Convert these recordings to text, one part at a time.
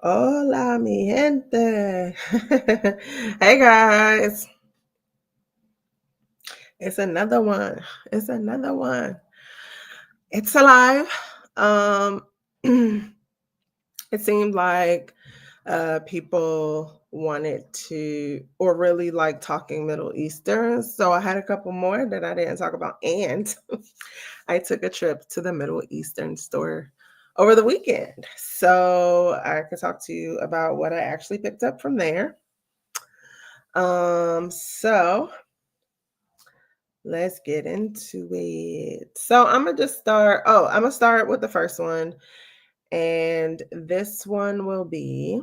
Hola, mi gente. Hey guys, it's another one. It's another one. It's alive. Um, it seemed like people wanted to, or really like talking Middle Eastern. So I had a couple more that I didn't talk about. And I took a trip to the Middle Eastern store over the weekend. So I could talk to you about what I actually picked up from there. So let's get into it. So I'm gonna just start. Oh, I'm gonna start with the first one, and this one will be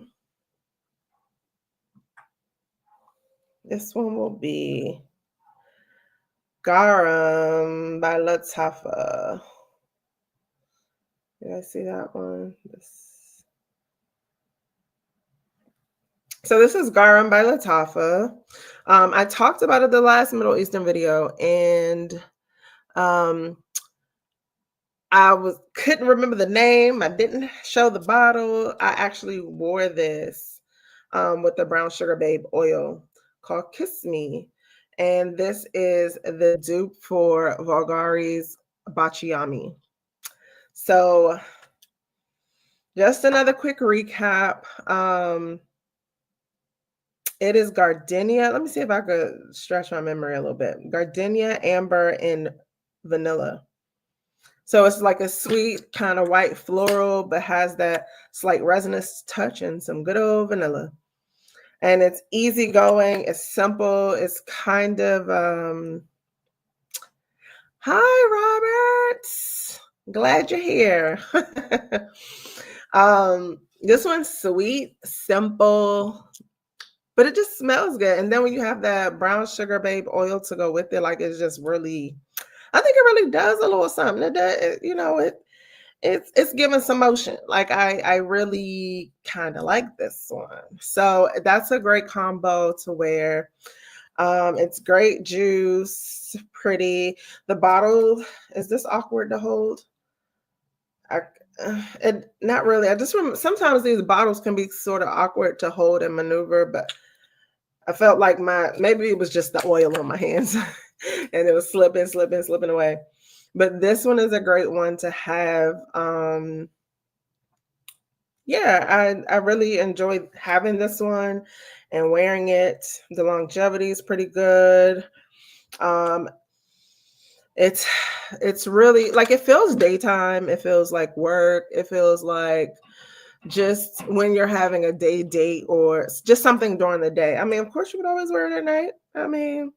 Garam by Latafa. Did I see that one? So this is Garam by Latafa. I talked about it the last Middle Eastern video, and um, I couldn't remember the name. I didn't show the bottle. I actually wore this with the brown sugar babe oil called Kiss Me. And this is the dupe for Vulgari's Baciami. So just another quick recap. It is gardenia. Let me see if I could stretch my memory a little bit. Gardenia, amber, and vanilla. So it's like a sweet kind of white floral, but has that slight resinous touch and some good old vanilla. And it's easygoing. It's simple. It's kind of hi Robert. Glad you're here. This one's sweet, simple, but it just smells good. And then when you have that brown sugar babe oil to go with it, like it's just really, I think it really does a little something. It does, it's giving some motion. Like I really kind of like this one. So that's a great combo to wear. It's great juice, pretty. The bottle, is this awkward to hold? I, not really. I just remember sometimes these bottles can be sort of awkward to hold and maneuver, but I felt like maybe it was just the oil on my hands and it was slipping away. But this one is a great one to have. Yeah, I really enjoyed having this one and wearing it. The longevity is pretty good. Um, it's it's really like it feels daytime. It feels like work. It feels like just when you're having a day date or just something during the day. I mean, of course, you could always wear it at night. I mean,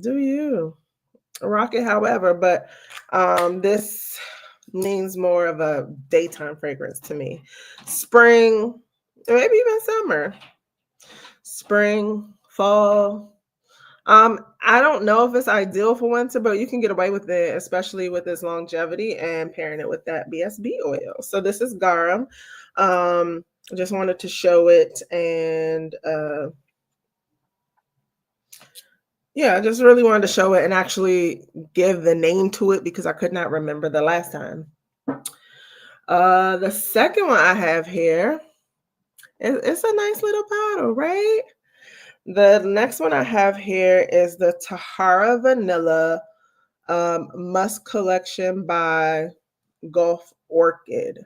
do you rock it however, but this means more of a daytime fragrance to me. Spring, maybe even summer. Spring, fall. I don't know if it's ideal for winter, but you can get away with it, especially with its longevity and pairing it with that BSB oil. So this is garum. I just wanted to show it and yeah, I just really wanted to show it and actually give the name to it because I could not remember the last time. The second one I have here, it's a nice little bottle, right? The next one I have here is the Tahara Vanilla Musk Collection by Gulf Orchid.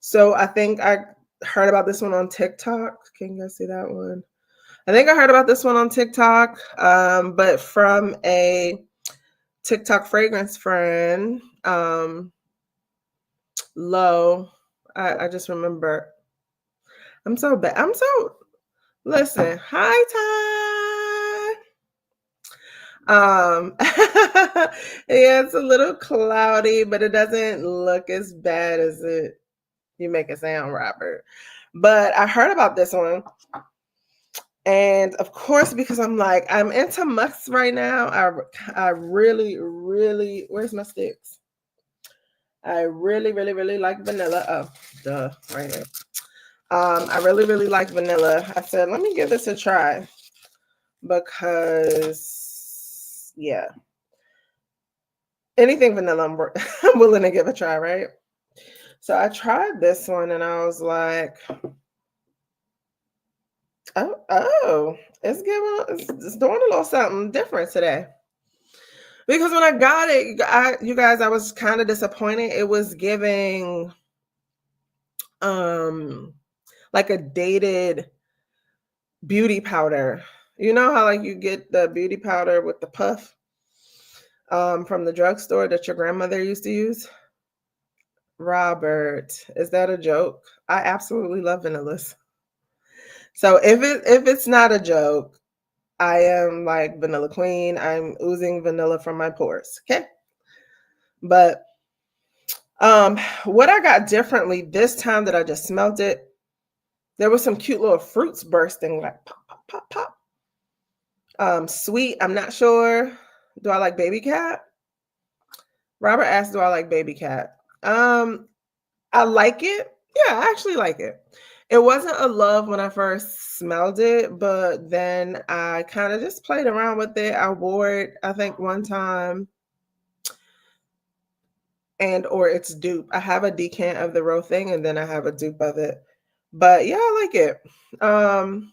So I think I heard about this one on TikTok. Can you guys see that one? I think I heard about this one on TikTok, but from a TikTok fragrance friend, Low. I just remember. I'm so bad. Listen. Hi, Ty. Yeah, it's a little cloudy, but it doesn't look as bad as you make it sound, Robert. But I heard about this one. And of course, because I'm into musks right now. I really, really, where's my sticks? I really, really, really like vanilla. Oh, duh, right here. I really, really like vanilla. I said, let me give this a try because, yeah, anything vanilla, I'm willing to give a try, right? So I tried this one and I was like, oh, it's doing a little something different today. Because when I got it, you guys, I was kind of disappointed. It was giving um like a dated beauty powder. You know how like you get the beauty powder with the puff from the drugstore that your grandmother used to use? Robert, is that a joke? I absolutely love vanillas. So if it's not a joke, I am like vanilla queen. I'm oozing vanilla from my pores. Okay. But what I got differently this time that I just smelled it, there was some cute little fruits bursting, like pop, pop, pop, pop. Sweet, I'm not sure. Do I like baby cat? Robert asked, do I like baby cat? I like it. Yeah, I actually like it. It wasn't a love when I first smelled it, but then I kind of just played around with it. I wore it, I think, one time, and or it's dupe. I have a decant of the real thing, and then I have a dupe of it. But yeah, I like it. Um,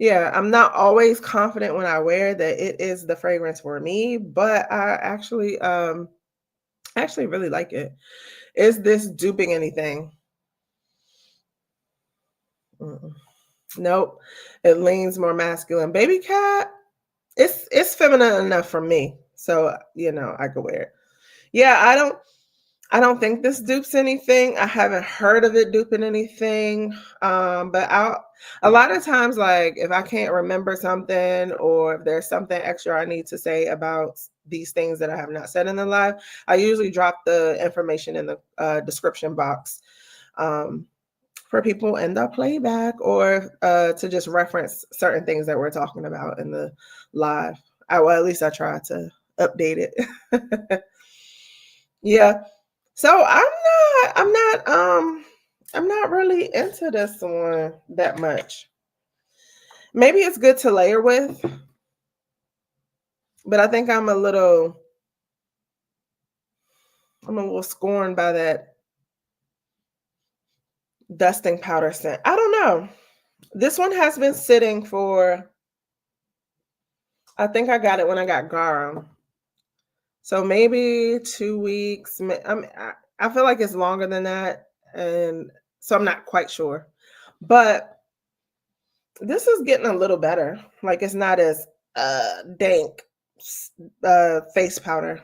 yeah, I'm not always confident when I wear that it is the fragrance for me, but I actually really like it. Is this duping anything? Mm-mm. Nope. It leans more masculine. Baby cat, it's feminine enough for me. So, I could wear it. Yeah, I don't think this dupes anything. I haven't heard of it duping anything. But a lot of times, like if I can't remember something or if there's something extra I need to say about these things that I have not said in the live, I usually drop the information in the description box. For people in the playback or to just reference certain things that we're talking about in the live. Well, at least I try to update it. Yeah. So I'm not really into this one that much. Maybe it's good to layer with, but I think I'm a little scorned by that dusting powder scent. I don't know. This one has been sitting for, I think I got it when I got Garum. So maybe 2 weeks. I feel like it's longer than that. And so I'm not quite sure. But this is getting a little better. Like it's not as dank face powder.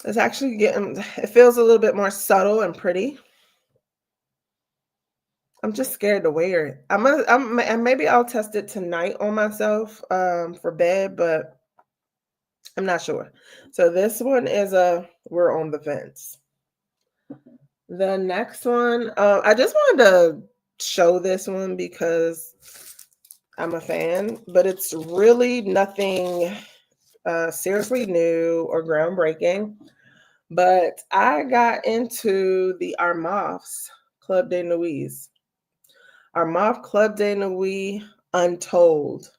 It's actually it feels a little bit more subtle and pretty. I'm just scared to wear it. And maybe I'll test it tonight on myself for bed, but I'm not sure. So this one is we're on the fence. The next one, I just wanted to show this one because I'm a fan, but it's really nothing seriously new or groundbreaking. But I got into the Armaf's Club de Nuits. Armaf Club de Nuit Untold.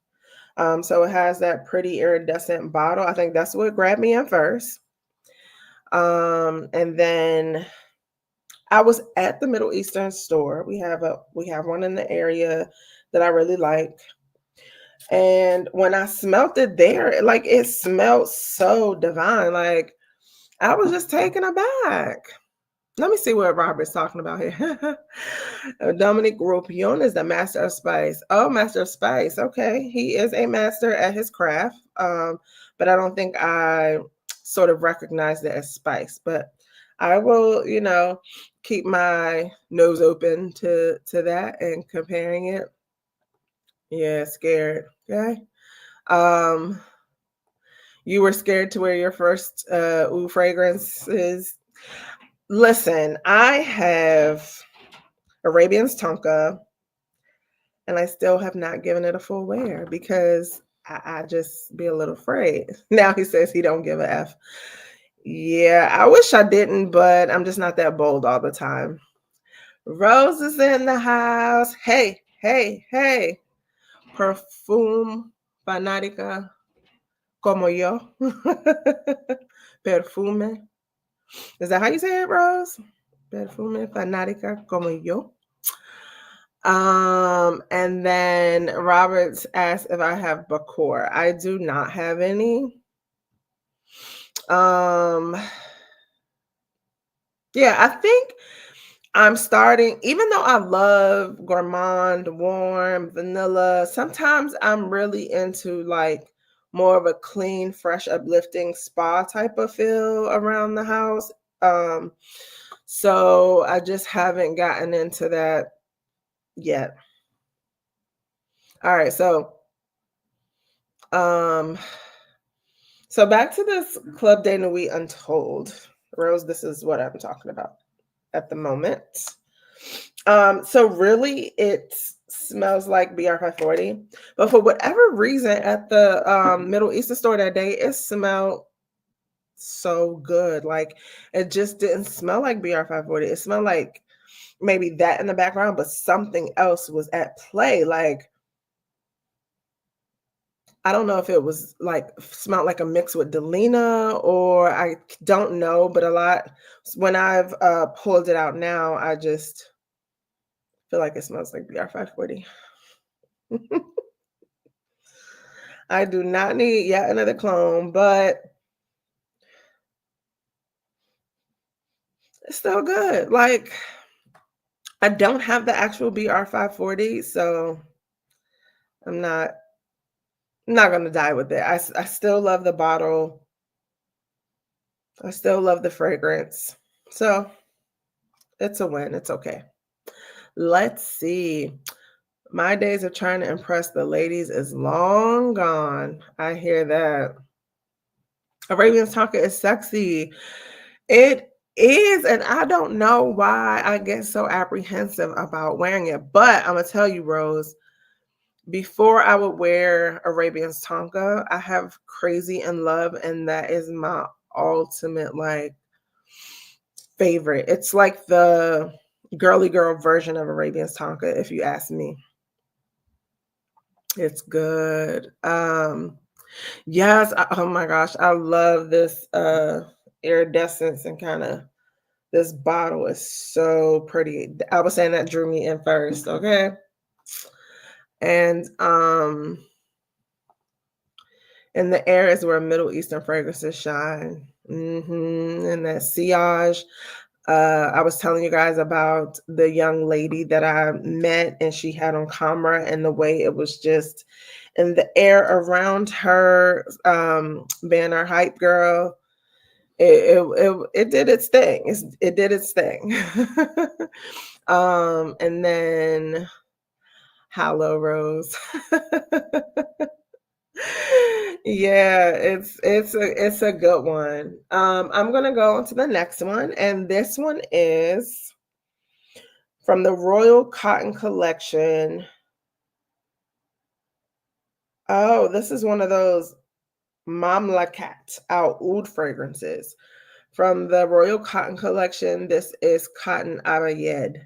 So it has that pretty iridescent bottle. I think that's what grabbed me at first. And then I was at the Middle Eastern store. We have one in the area that I really like. And when I smelt it there, like it smelled so divine. Like I was just taken aback. Let me see what Robert's talking about here. Dominic Ropion is the master of spice. Oh, master of spice. Okay. He is a master at his craft. But I don't think I sort of recognized it as spice. But I will, keep my nose open to that and comparing it. Yeah, scared. Okay. Um, you were scared to wear your first oud fragrances. Listen, I have Arabian's Tonka, and I still have not given it a full wear because I just be a little afraid. Now he says he don't give a F. Yeah, I wish I didn't, but I'm just not that bold all the time. Rose is in the house. Hey, hey, hey. Perfume fanática como yo. Perfume. Is that how you say it, Rose? Perfume fanática como yo. And then Roberts asked if I have Bakor. I do not have any. Yeah, I think I'm starting, even though I love gourmand, warm, vanilla, sometimes I'm really into like more of a clean, fresh, uplifting spa type of feel around the house. Um, so I just haven't gotten into that yet. All right, um so back to this Club de Nuit Untold. Rose, this is what I'm talking about at the moment. So really it smells like BR540, but for whatever reason at the Middle Eastern store that day, it smelled so good. Like it just didn't smell like BR540. It smelled like maybe that in the background, but something else was at play. Like I don't know if it was like smelled like a mix with Delina or I don't know, but a lot when I've pulled it out now, I just feel like it smells like BR540. I do not need yet another clone, but it's still good. Like I don't have the actual BR540, so I'm not gonna die with it. I still love the bottle. I still love the fragrance. So it's a win. It's okay. Let's see. My days of trying to impress the ladies is long gone. I hear that. Arabian Tonka is sexy. It is, and I don't know why I get so apprehensive about wearing it. But I'm gonna tell you, Rose, before I would wear Arabian's Tonka, I have Crazy in Love, and that is my ultimate like favorite. It's like the girly girl version of Arabian's Tonka, if you ask me. It's good. Yes, oh my gosh, I love this iridescence and kind of this bottle is so pretty. I was saying that drew me in first, okay? And in the air is where Middle Eastern fragrances shine. And that sillage. I was telling you guys about the young lady that I met and she had on camera and the way it was just in the air around her, being our hype girl. It did its thing. It did its thing. And then Hallow Rose. Yeah, it's a good one. I'm gonna go on to the next one, and this one is from the Royal Cotton Collection. Oh, this is one of those Mamlakat Al Oud fragrances. From the Royal Cotton Collection, this is Cotton Abayed.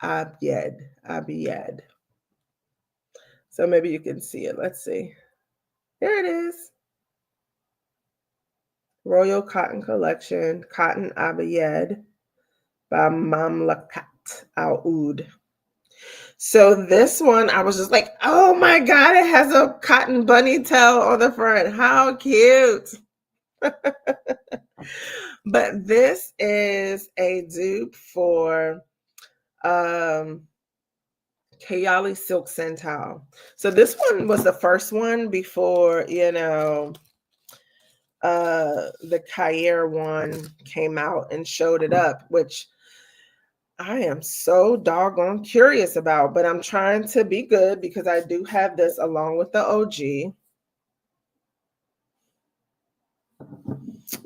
Abyed. So maybe you can see it. Let's see. There it is. Royal Cotton Collection, Cotton Abayed by Mamlakat Al Oud. So this one, I was just like, oh my God, it has a cotton bunny tail on the front. How cute. But this is a dupe for Kayali Silk Santal. So this one was the first one before, the Kayer one came out and showed it up, which I am so doggone curious about, but I'm trying to be good because I do have this along with the OG.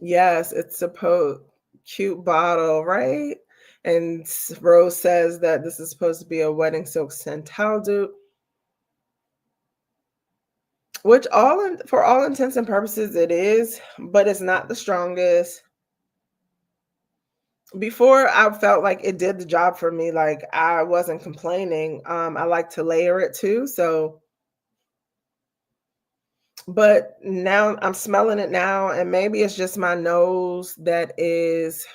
Yes, it's supposed cute bottle, right? And Rose says that this is supposed to be a wedding silk Santal dupe, which for all intents and purposes it is, but it's not the strongest. Before I felt like it did the job for me, like I wasn't complaining. I like to layer it too, so But now I'm smelling it now, and maybe it's just my nose that is,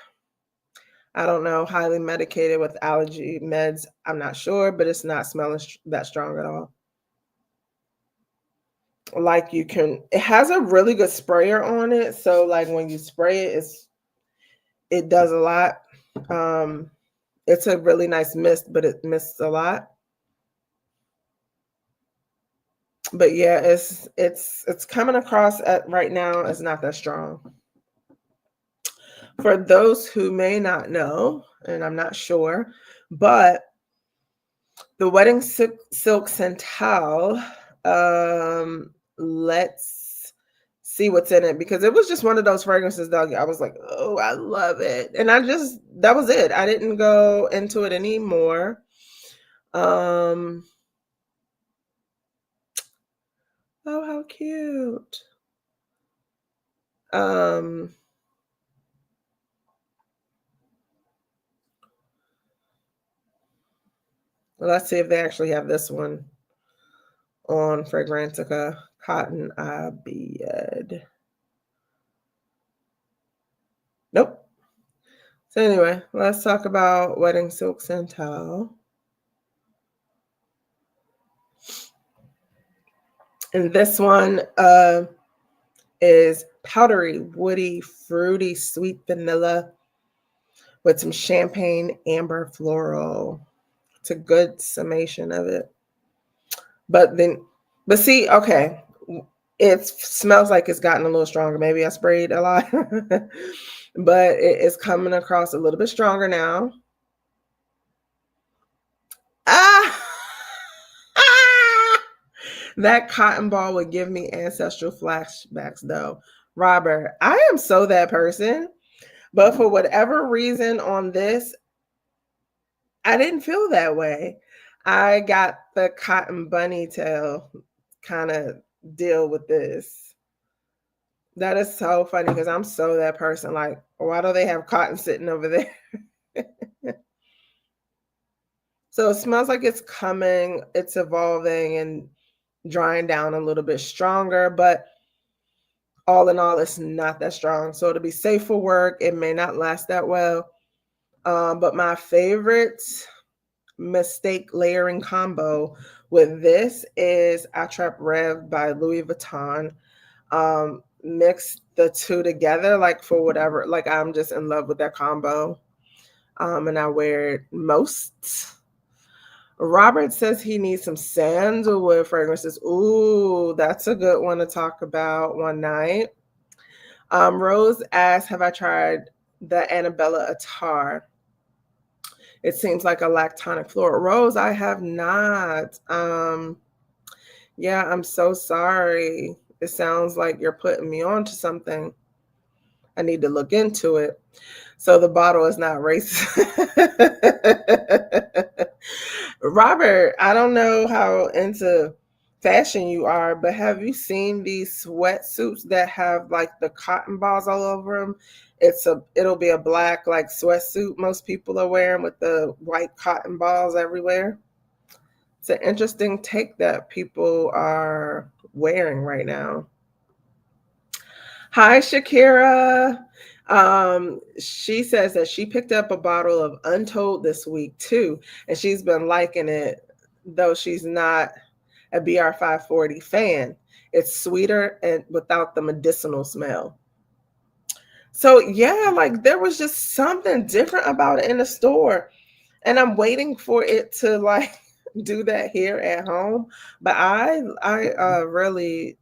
I don't know, highly medicated with allergy meds. I'm not sure, but it's not smelling that strong at all. Like it has a really good sprayer on it. So like when you spray it, it does a lot. Um, it's a really nice mist, but it mists a lot. But yeah, it's coming across at right now. It's not that strong. For those who may not know, and I'm not sure, but the Wedding Silk Santal, let's see what's in it, because it was just one of those fragrances that I was like, oh, I love it. And that was it. I didn't go into it anymore. Oh, how cute. Um, let's see if they actually have this one on Fragrantica, Cotton Abiyed. Nope. So anyway, let's talk about Wedding Silk Santal. And this one is powdery, woody, fruity, sweet vanilla with some champagne, amber, floral. It's a good summation of it. But see, okay, it smells like it's gotten a little stronger. Maybe I sprayed a lot, but it is coming across a little bit stronger now. Ah! That cotton ball would give me ancestral flashbacks, though. Robert, I am so that person. But for whatever reason on this, I didn't feel that way. I got the cotton bunny tail kind of deal with this. That is so funny because I'm so that person. Like, why do they have cotton sitting over there? So it smells like it's coming, it's evolving and drying down a little bit stronger, but all in all, it's not that strong. So it'll be safe for work. It may not last that well. But my favorite mistake layering combo with this is Attrape Rev by Louis Vuitton. Mix the two together, like for whatever, like I'm just in love with that combo. And I wear it most. Robert says he needs some sandalwood fragrances. Ooh, that's a good one to talk about one night. Rose asks, have I tried the Annabella Attar? It seems like a lactonic floral. Rose, I have not. Yeah, I'm so sorry. It sounds like you're putting me on to something. I need to look into it. So the bottle is not racist. Robert, I don't know how into fashion you are, but have you seen these sweatsuits that have like the cotton balls all over them? It'll be a black like sweatsuit most people are wearing with the white cotton balls everywhere. It's an interesting take that people are wearing right now. Hi, Shakira. She says that she picked up a bottle of Untold this week too, and she's been liking it, though she's not a BR 540 fan. It's sweeter and without the medicinal smell. So yeah, like there was just something different about it in the store, and I'm waiting for it to like do that here at home. But I really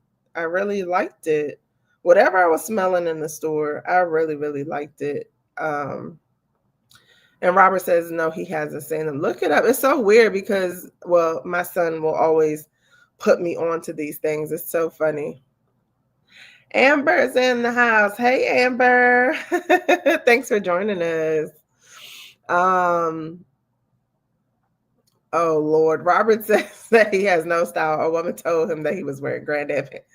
liked it. Whatever I was smelling in the store, I really really liked it. And Robert says no, he hasn't seen them. Look it up. It's so weird because well, my son will always put me onto these things. It's so funny. Amber's in the house. Hey, Amber. Thanks for joining us. Um, oh Lord, Robert says that he has no style. A woman told him that he was wearing granddad pants.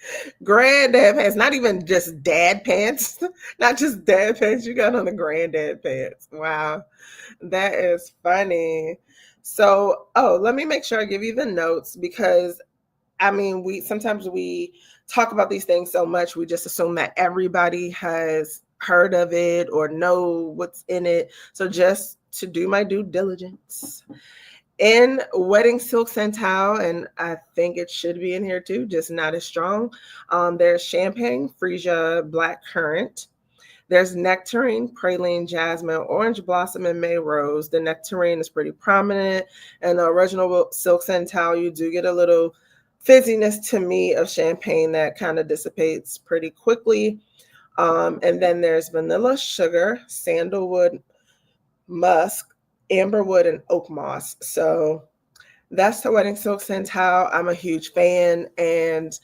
Granddad pants, not even just dad pants, not just dad pants. You got on the granddad pants. Wow, that is funny. So, oh, let me make sure I give you the notes because I mean, we sometimes we talk about these things so much, we just assume that everybody has heard of it or know what's in it. So just to do my due diligence. In Wedding Silk Santal, and I think it should be in here too, just not as strong. There's Champagne, Freesia, Black Currant. There's Nectarine, Praline, Jasmine, Orange Blossom, and May Rose. The Nectarine is pretty prominent. And the original Silk Santal, you do get a little fizziness to me of champagne that kind of dissipates pretty quickly. And then there's Vanilla Sugar, Sandalwood, Musk, Amberwood, and Oak Moss. So that's the Wedding Silk Santal. I'm a huge fan, and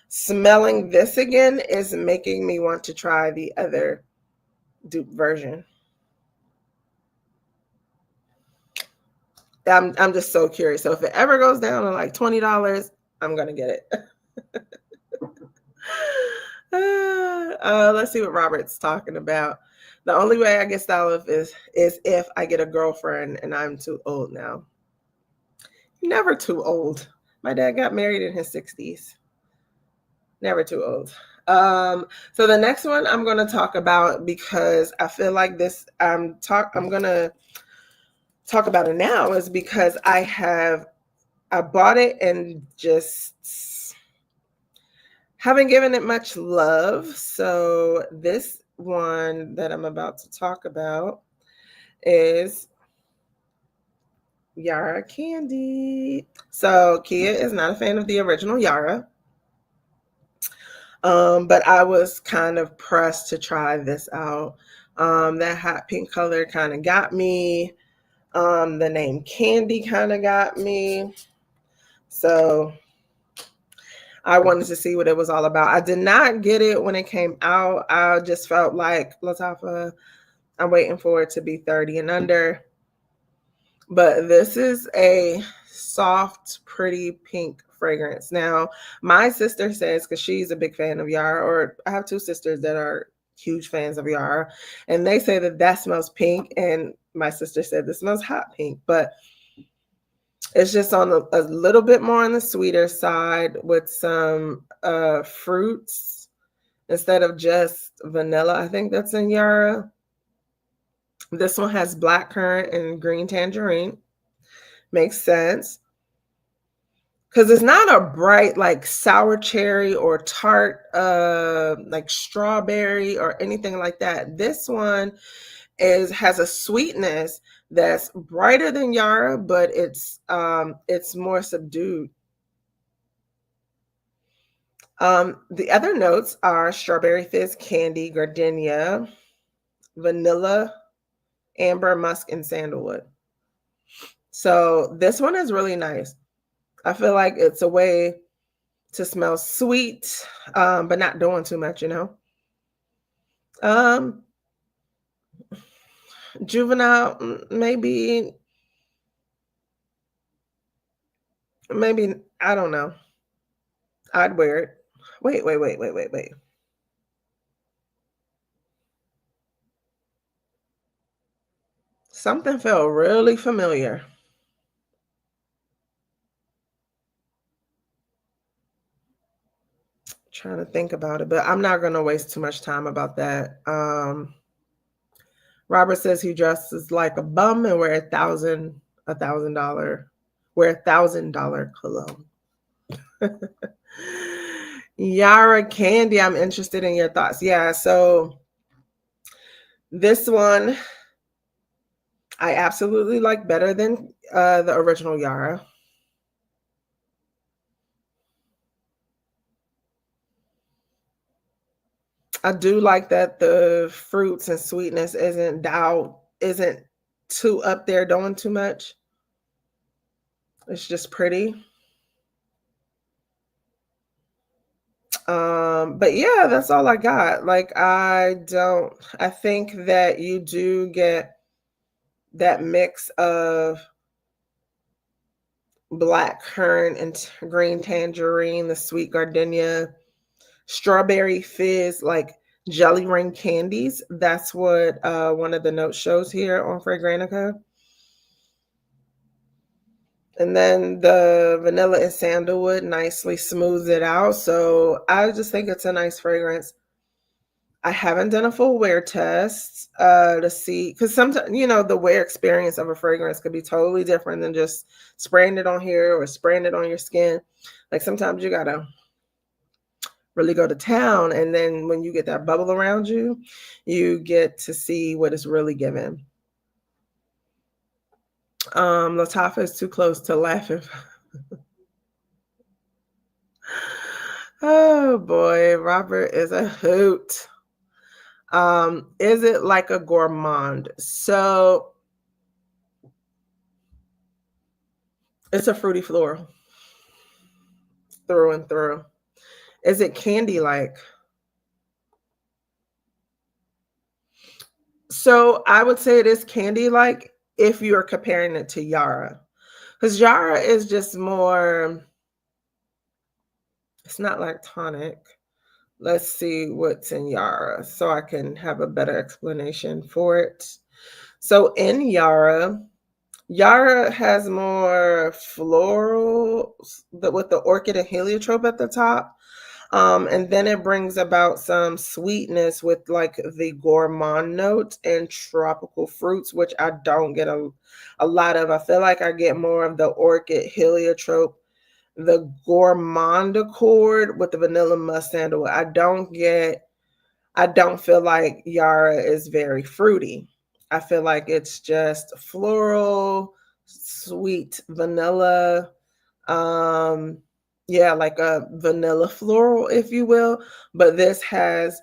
smelling this again is making me want to try the other dupe version. I'm just so curious. So if it ever goes down to like $20, I'm gonna get it. Let's see what Robert's talking about. The only way I get style of is if I get a girlfriend and I'm too old now. Never too old. My dad got married in his 60s. Never too old. So the next one I'm going to talk about, because I feel like this I'm going to talk about it now, is because I bought it and just haven't given it much love. So this one that I'm about to talk about is Yara Candy. So Kia is not a fan of the original Yara. But I was kind of pressed to try this out. That hot pink color kind of got me. The name Candy kind of got me. So I wanted to see what it was all about. I did not get it when it came out. I just felt like, Lattafa, I'm waiting for it to be 30 and under. But this is a soft, pretty pink fragrance. Now, my sister says, because she's a big fan of Yara, or I have two sisters that are huge fans of Yara, and they say that smells pink. And my sister said this smells hot pink, but it's just on a little bit more on the sweeter side with some fruits instead of just vanilla. I think that's in Yara. This one has black currant and green tangerine. Makes sense. Because it's not a bright like sour cherry or tart like strawberry or anything like that. This one has a sweetness that's brighter than Yara, but it's more subdued. The other notes are strawberry fizz, candy, gardenia, vanilla, amber, musk, and sandalwood. So this one is really nice. I feel like it's a way to smell sweet, but not doing too much, Juvenile, maybe, I don't know. I'd wear it. Wait. Something felt really familiar. Trying to think about it, but I'm not going to waste too much time about that. Robert says he dresses like a bum and wear $1,000 cologne. Yara Candy, I'm interested in your thoughts. Yeah, so this one I absolutely like better than the original Yara. I do like that the fruits and sweetness isn't too up there doing too much. It's just pretty. But yeah, that's all I got. Like I think that you do get that mix of black currant and green tangerine, the sweet gardenia, strawberry fizz, like jelly ring candies. That's what one of the notes shows here on Fragrantica. And then the vanilla and sandalwood nicely smooths it out. So I just think it's a nice fragrance. I haven't done a full wear test to see, because sometimes, the wear experience of a fragrance could be totally different than just spraying it on here or spraying it on your skin. Like sometimes you gotta really go to town, and then when you get that bubble around you, you get to see what it's really giving. Latifah is too close to laughing. Oh boy, Robert is a hoot. Is it like a gourmand? So it's a fruity floral through and through. Is it candy like? So I would say it is candy like if you're comparing it to Yara. Because Yara is just more, it's not like tonic. Let's see what's in Yara so I can have a better explanation for it. So in Yara, Yara has more floral with the orchid and heliotrope at the top. And then it brings about some sweetness with like the gourmand notes and tropical fruits, which I don't get a lot of. I feel like I get more of the orchid, heliotrope, the gourmand accord with the vanilla musk sandalwood. I don't feel like Yara is very fruity. I feel like it's just floral, sweet vanilla, yeah, like a vanilla floral, if you will, but this has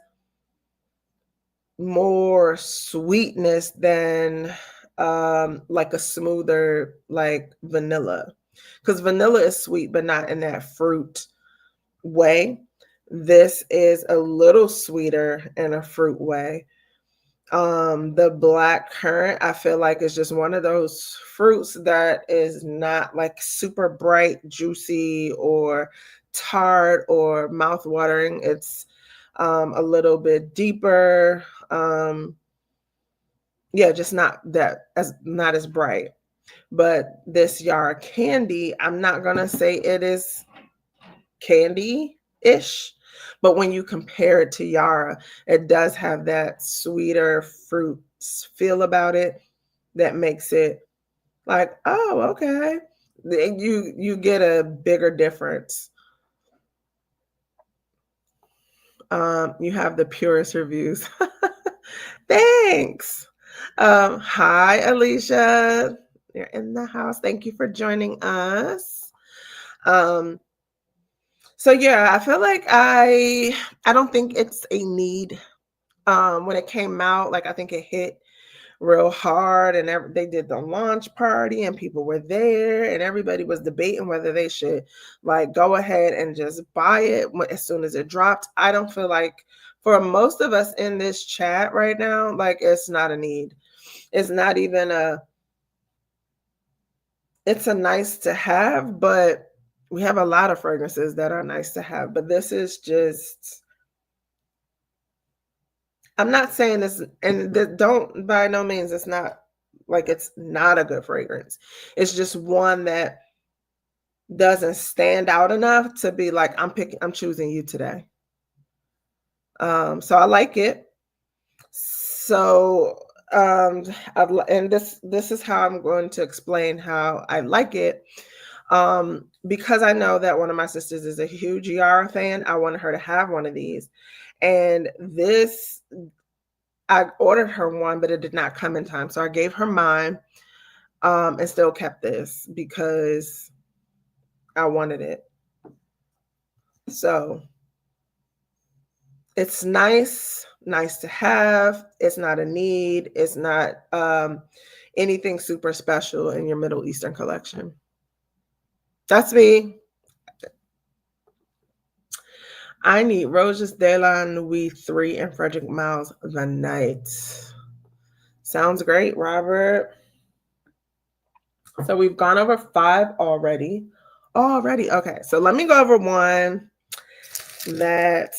more sweetness than like a smoother like vanilla, because vanilla is sweet but not in that fruit way. This is a little sweeter in a fruit way. The black currant, I feel like is just one of those fruits that is not like super bright, juicy, or tart or mouth watering. It's a little bit deeper. Yeah, just not as bright. But this Yara candy, I'm not gonna say it is candy-ish, but when you compare it to Yara, it does have that sweeter fruit feel about it that makes it like, oh, okay. You get a bigger difference. You have the purest reviews. Thanks. Hi, Alicia. You're in the house. Thank you for joining us. Um, So yeah, I feel like I don't think it's a need. When it came out, like I think it hit real hard, and they did the launch party, and people were there, and everybody was debating whether they should like go ahead and just buy it as soon as it dropped. I don't feel like for most of us in this chat right now, like it's not a need. It's not even a. It's a nice to have, but we have a lot of fragrances that are nice to have, but this is just, I'm not saying this, and don't, by no means, it's not like it's not a good fragrance. It's just one that doesn't stand out enough to be like, I'm choosing you today. So I like it. So, and this is how I'm going to explain how I like it. Because I know that one of my sisters is a huge Yara fan, I wanted her to have one of these. And this, I ordered her one, but it did not come in time. So I gave her mine, and still kept this because I wanted it. So it's nice to have. It's not a need. It's not anything super special in your Middle Eastern collection. That's me. I need Roses de la Nuit 3 and Frederick Miles The Night. Sounds great, Robert. So we've gone over 5 already. Okay. So let me go over one that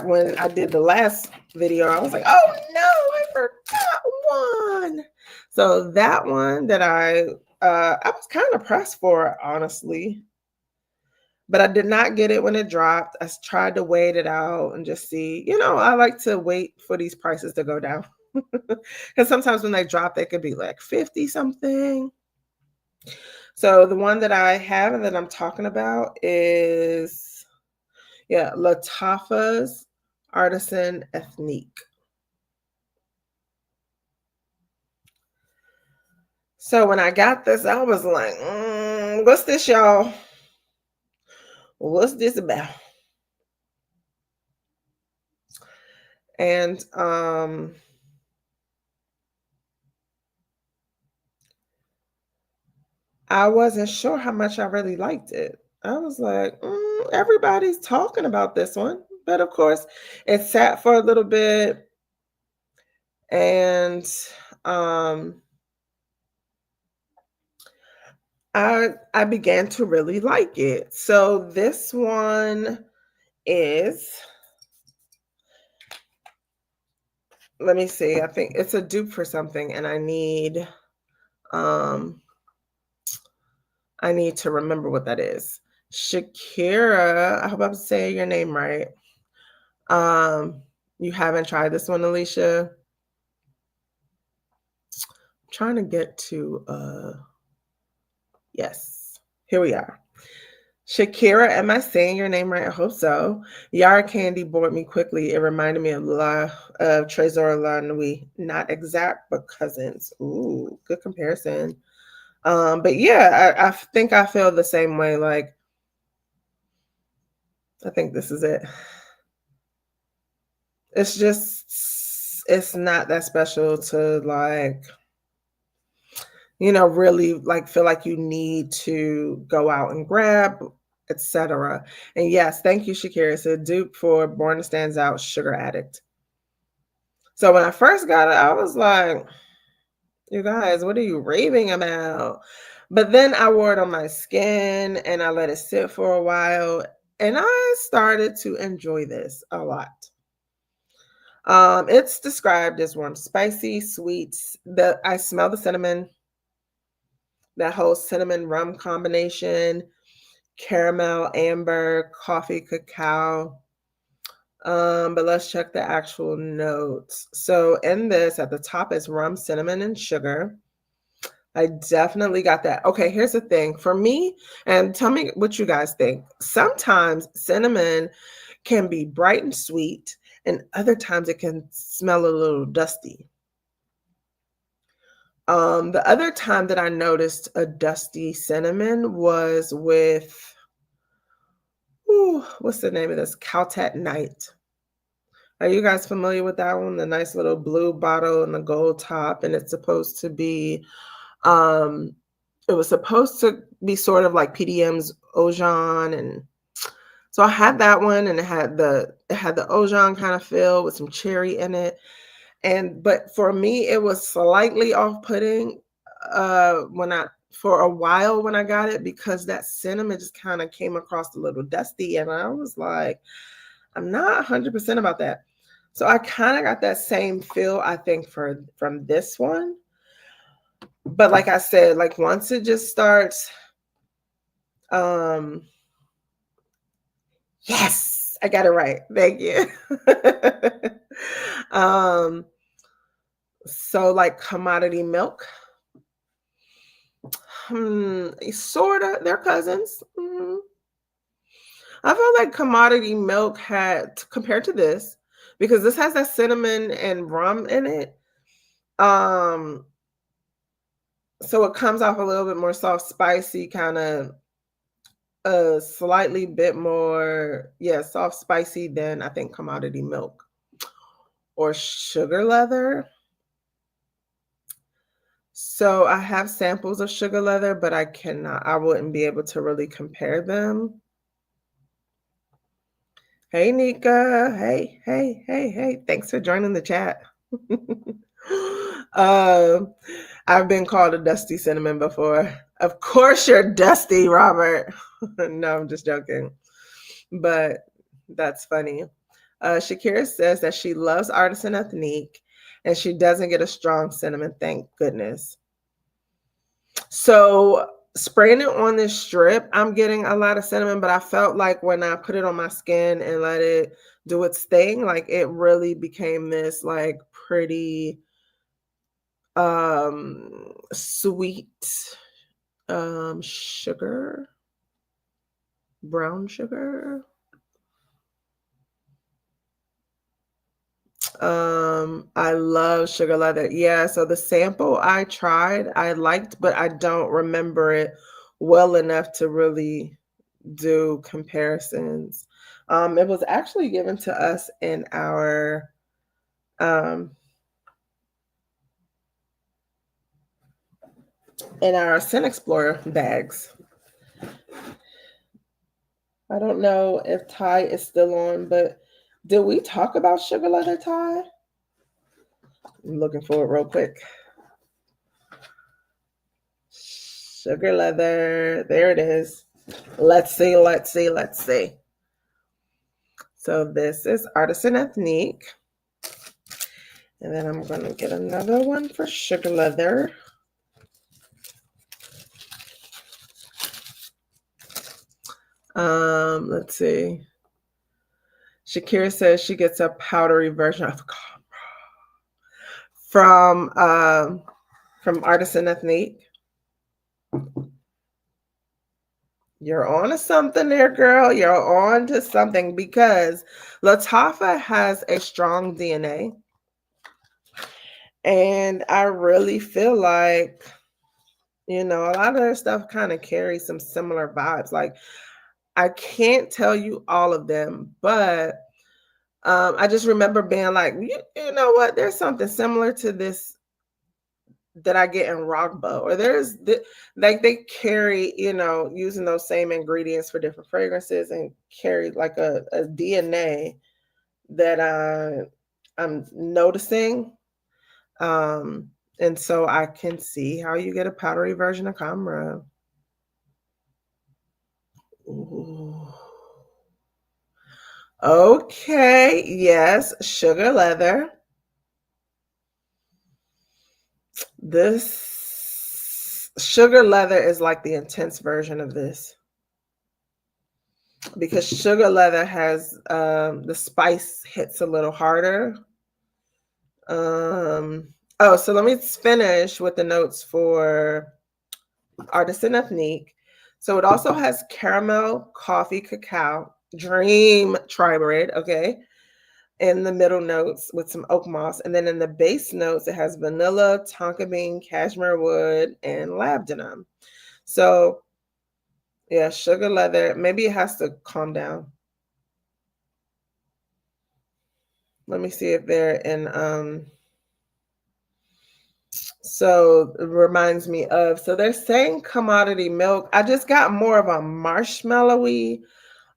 when I did the last video, I was like, oh no, I forgot one. So that one that I I was kind of pressed for it, honestly, but I did not get it when it dropped. Tried to wait it out and just see. I like to wait for these prices to go down because sometimes when they drop, they could be like 50 something. So the one that I have and that I'm talking about is, yeah, Lattafa's Artisan Ethnique. So when I got this, I was like, what's this, y'all? What's this about? And I wasn't sure how much I really liked it. I was like, everybody's talking about this one. But of course, it sat for a little bit and um I began to really like it. So this one is, let me see, I think it's a dupe for something, and um I need to remember what that is. Shakira, I hope I'm saying your name right. You haven't tried this one, Alicia? I'm trying to get to yes. Here we are. Shakira, am I saying your name right? I hope so. Yara Candy bored me quickly. It reminded me of Trésor La Nuit. Not exact, but cousins. Ooh, good comparison. But yeah, I think I feel the same way. Like, I think this is it. It's not that special to like, really like feel like you need to go out and grab, etc. And yes, thank you, Shakira. It's a dupe for Born to Stands Out Sugar Addict. So when I first got it, I was like, you guys, what are you raving about? But then I wore it on my skin and I let it sit for a while. And I started to enjoy this a lot. It's described as warm, spicy, sweet. I smell the cinnamon, that whole cinnamon rum combination, caramel, amber, coffee, cacao. But let's check the actual notes. So in this, at the top is rum, cinnamon, and sugar. I definitely got that. Okay, here's the thing for me, and tell me what you guys think. Sometimes cinnamon can be bright and sweet, and other times it can smell a little dusty. The other time that I noticed a dusty cinnamon was with, what's the name of this? Caltat Night. Are you guys familiar with that one? The nice little blue bottle and the gold top, and it's supposed to be, um, it was supposed to be sort of like PDM's Ojan, and so I had that one, and it had the Ojan kind of feel with some cherry in it, but for me, it was slightly off-putting when I for a while when I got it because that cinnamon just kind of came across a little dusty, and I was like, I'm not 100% about that. So I kind of got that same feel, I think, from this one. But like I said, like once it just starts, um, yes, I got it right. Thank you. um, so like commodity milk, sorta, they're cousins. I feel like commodity milk had compared to this because this has that cinnamon and rum in it. Um, so it comes off a little bit more soft, spicy, kind of a slightly bit more, yeah, soft, spicy than I think commodity milk or sugar leather. So I have samples of sugar leather, but I wouldn't be able to really compare them. Hey, Nika. Hey, hey, hey, hey. Thanks for joining the chat. um, I've been called a dusty cinnamon before. Of course you're dusty, Robert. No, I'm just joking. But that's funny. Shakira says that she loves Artisan Ethnique and she doesn't get a strong cinnamon, thank goodness. So spraying it on this strip, I'm getting a lot of cinnamon, but I felt like when I put it on my skin and let it do its thing, like it really became this like pretty sweet sugar, brown sugar. I love sugar leather. Yeah, so the sample I tried, I liked, but I don't remember it well enough to really do comparisons. It was actually given to us um in our Scent Explorer bags. I don't know if Ty is still on, but did we talk about sugar leather, Ty? I'm looking for it real quick. Sugar leather. There it is. Let's see, let's see, let's see. So this is Artisan Ethnique. And then I'm going to get another one for sugar leather. Let's see. Shakira says she gets a powdery version of from Artisan Ethnique. You're on to something there, girl. You're on to something because Lattafa has a strong DNA. And I really feel like, a lot of their stuff kind of carries some similar vibes. Like, I can't tell you all of them, but I just remember being like, you know what? There's something similar to this that I get in Rockbo, or like they carry, using those same ingredients for different fragrances and carry like a DNA that I'm noticing. And so I can see how you get a powdery version of Camera. Ooh. Okay, yes, sugar leather. This sugar leather is like the intense version of this because sugar leather has the spice hits a little harder. So let me finish with the notes for Artisan Ethnique. So it also has caramel, coffee, cacao, dream tri-bread, okay, in the middle notes with some oak moss. And then in the base notes, it has vanilla, tonka bean, cashmere wood, and labdanum. So yeah, sugar leather. Maybe it has to calm down. Let me see if they're in so it reminds me of, so they're saying commodity milk. I just got more of a marshmallowy,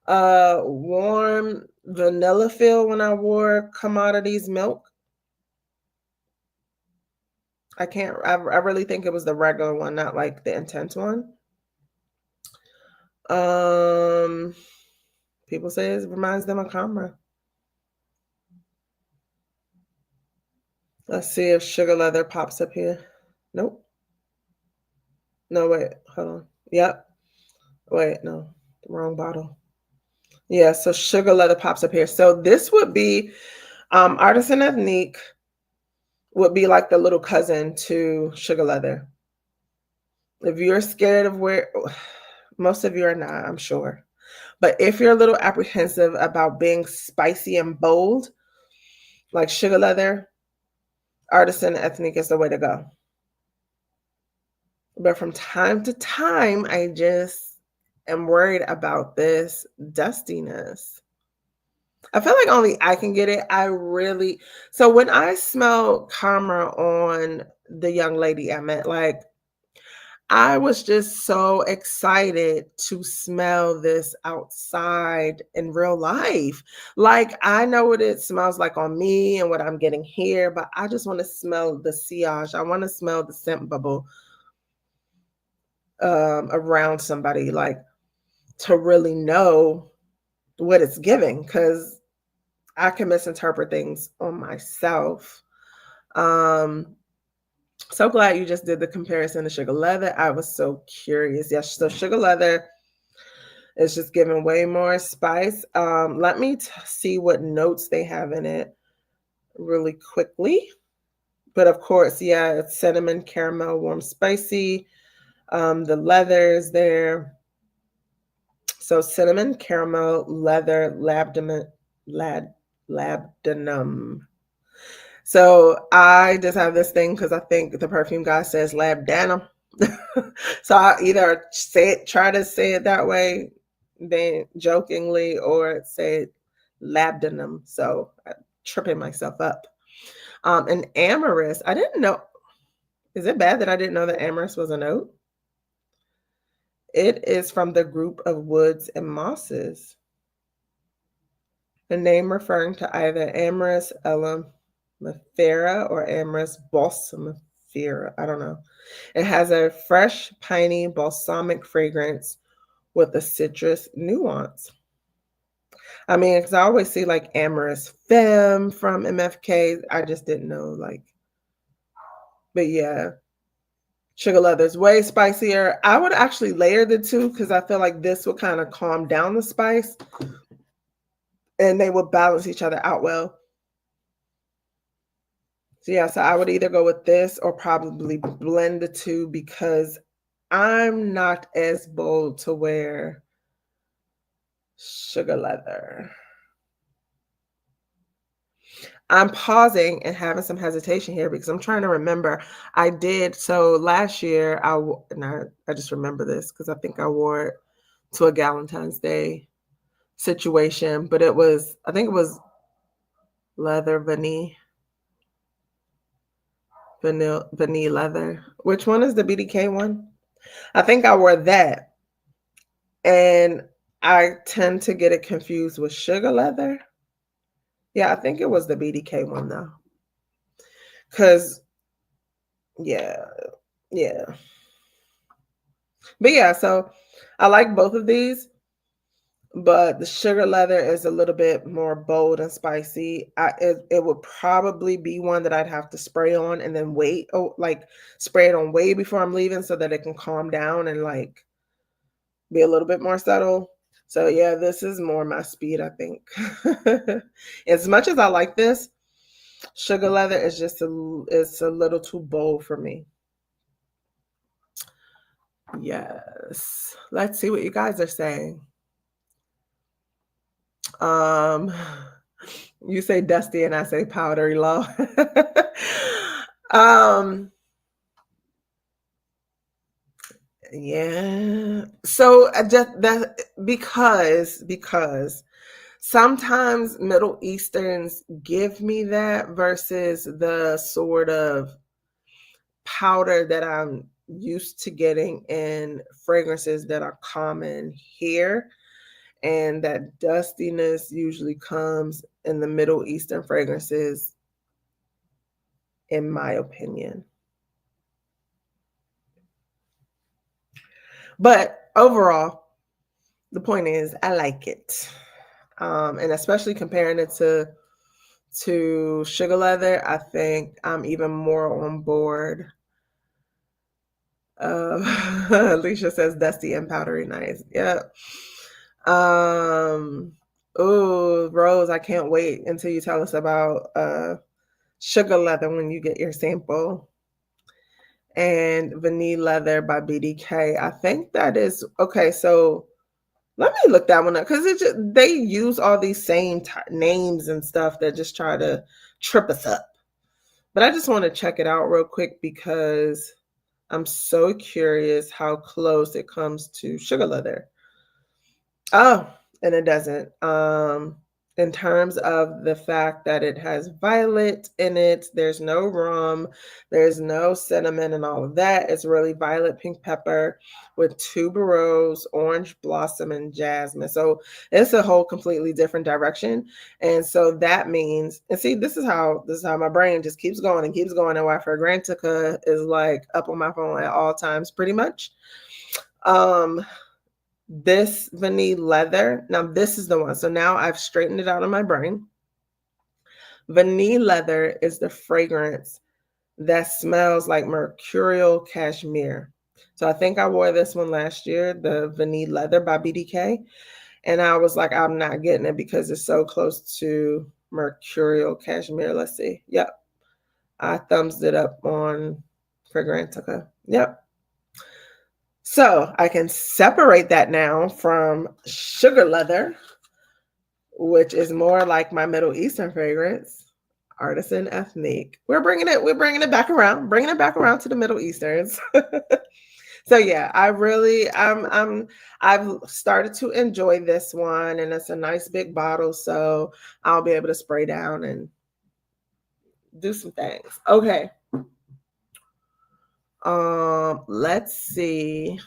warm vanilla feel when I wore commodities milk. I really think it was the regular one, not like the intense one. People say it reminds them of Camera. Let's see if sugar leather pops up here. Nope. No, wait, hold on. Yep. Wait, no, the wrong bottle. Yeah, so sugar leather pops up here. So this would be Artisan Ethnique would be like the little cousin to sugar leather. If you're scared of where, most of you are not, I'm sure. But if you're a little apprehensive about being spicy and bold, like sugar leather, Artisan Ethnique is the way to go. But from time to time, I just am worried about this dustiness. I feel like only I can get it. So when I smell Camera on the young lady I met, like I was just so excited to smell this outside in real life. Like I know what it smells like on me and what I'm getting here, but I just want to smell the sillage. I want to smell the scent bubble around somebody, like to really know what it's giving, because I can misinterpret things on myself. So glad you just did the comparison to Sugar Leather. I was so curious. Yes, so Sugar Leather is just giving way more spice. Let me see what notes they have in it really quickly. But of course, yeah, it's cinnamon, caramel, warm, spicy. The leather is there. So cinnamon, caramel, leather, labdanum. So I just have this thing because I think the perfume guy says labdanum. So I either try to say it that way, then jokingly, or say labdanum. So I'm tripping myself up. And amorous, I didn't know. Is it bad that I didn't know that amorous was a note? It is from the group of woods and mosses. The name referring to either Amyris ellimifera or Amyris balsamifera. I don't know. It has a fresh, piney, balsamic fragrance with a citrus nuance. I mean, because I always see like Amyris Femme from MFK. I just didn't know, like, but yeah. Sugar Leather is way spicier. I would actually layer the two because I feel like this would kind of calm down the spice and they will balance each other out well. So yeah, so I would either go with this or probably blend the two because I'm not as bold to wear Sugar Leather. I'm pausing and having some hesitation here because I'm trying to remember. I did so last year. I just remember this because I think I wore it to a Valentine's Day situation, but I think it was leather vanille leather. Which one is the BDK one? I think I wore that. And I tend to get it confused with Sugar Leather. Yeah, I think it was the BDK one though. Cause yeah. But yeah, so I like both of these, but the Sugar Leather is a little bit more bold and spicy. It would probably be one that I'd have to spray on and then wait. Oh, like spray it on way before I'm leaving so that it can calm down and like be a little bit more subtle. So yeah, this is more my speed, I think. As much as I like this, Sugar Leather is just it's a little too bold for me. Yes. Let's see what you guys are saying. You say dusty and I say powdery low. Yeah. So just that because sometimes Middle Easterns give me that versus the sort of powder that I'm used to getting in fragrances that are common here. And that dustiness usually comes in the Middle Eastern fragrances, in my opinion. But overall, the point is I like it. And especially comparing it to Sugar Leather, I think I'm even more on board. Alicia says dusty and powdery nice. Yeah. Oh, Rose, I can't wait until you tell us about Sugar Leather when you get your sample. And Vanille Leather by BDK. I think that is okay. So let me look that one up because they use all these same names and stuff that just try to trip us up. But I just want to check it out real quick because I'm so curious how close it comes to Sugar Leather. Oh, and it doesn't. In terms of the fact that it has violet in it, there's no rum, there's no cinnamon and all of that. It's really violet pink pepper with tuberose, orange blossom, and jasmine. So it's a whole completely different direction. And so that means, and see, this is how my brain just keeps going and keeps going. And why Fragrantica is like up on my phone at all times, pretty much. This Vanille Leather. Now this is the one. So now I've straightened it out in my brain. Vanille Leather is the fragrance that smells like mercurial cashmere. So I think I wore this one last year, the Vanille Leather by BDK. And I was like, I'm not getting it because it's so close to mercurial cashmere. Let's see. Yep. I thumbs it up on Fragrantica. Yep. So I can separate that now from Sugar Leather, which is more like my Middle Eastern fragrance, Artisan Ethnique. We're bringing it back around, to the Middle Easterns. So yeah, I've started to enjoy this one, and it's a nice big bottle, so I'll be able to spray down and do some things. Okay. Let's see.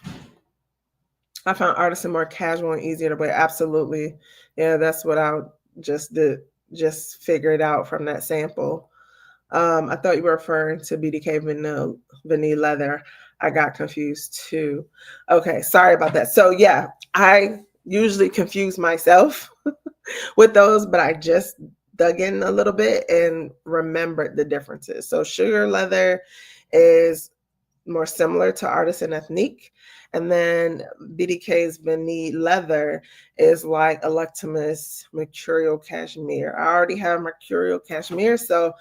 I found Artisan more casual and easier to wear. Absolutely. Yeah, that's what I just did. Just figured out from that sample. I thought you were referring to BDK Vanille Leather. I got confused too. Okay, sorry about that. So yeah, I usually confuse myself with those, but I just dug in a little bit and remembered the differences. So Sugar Leather is more similar to Artisan Ethnique. And then BDK's Vanille Leather is like Electimus Mercurial Cashmere. I already have Mercurial Cashmere, so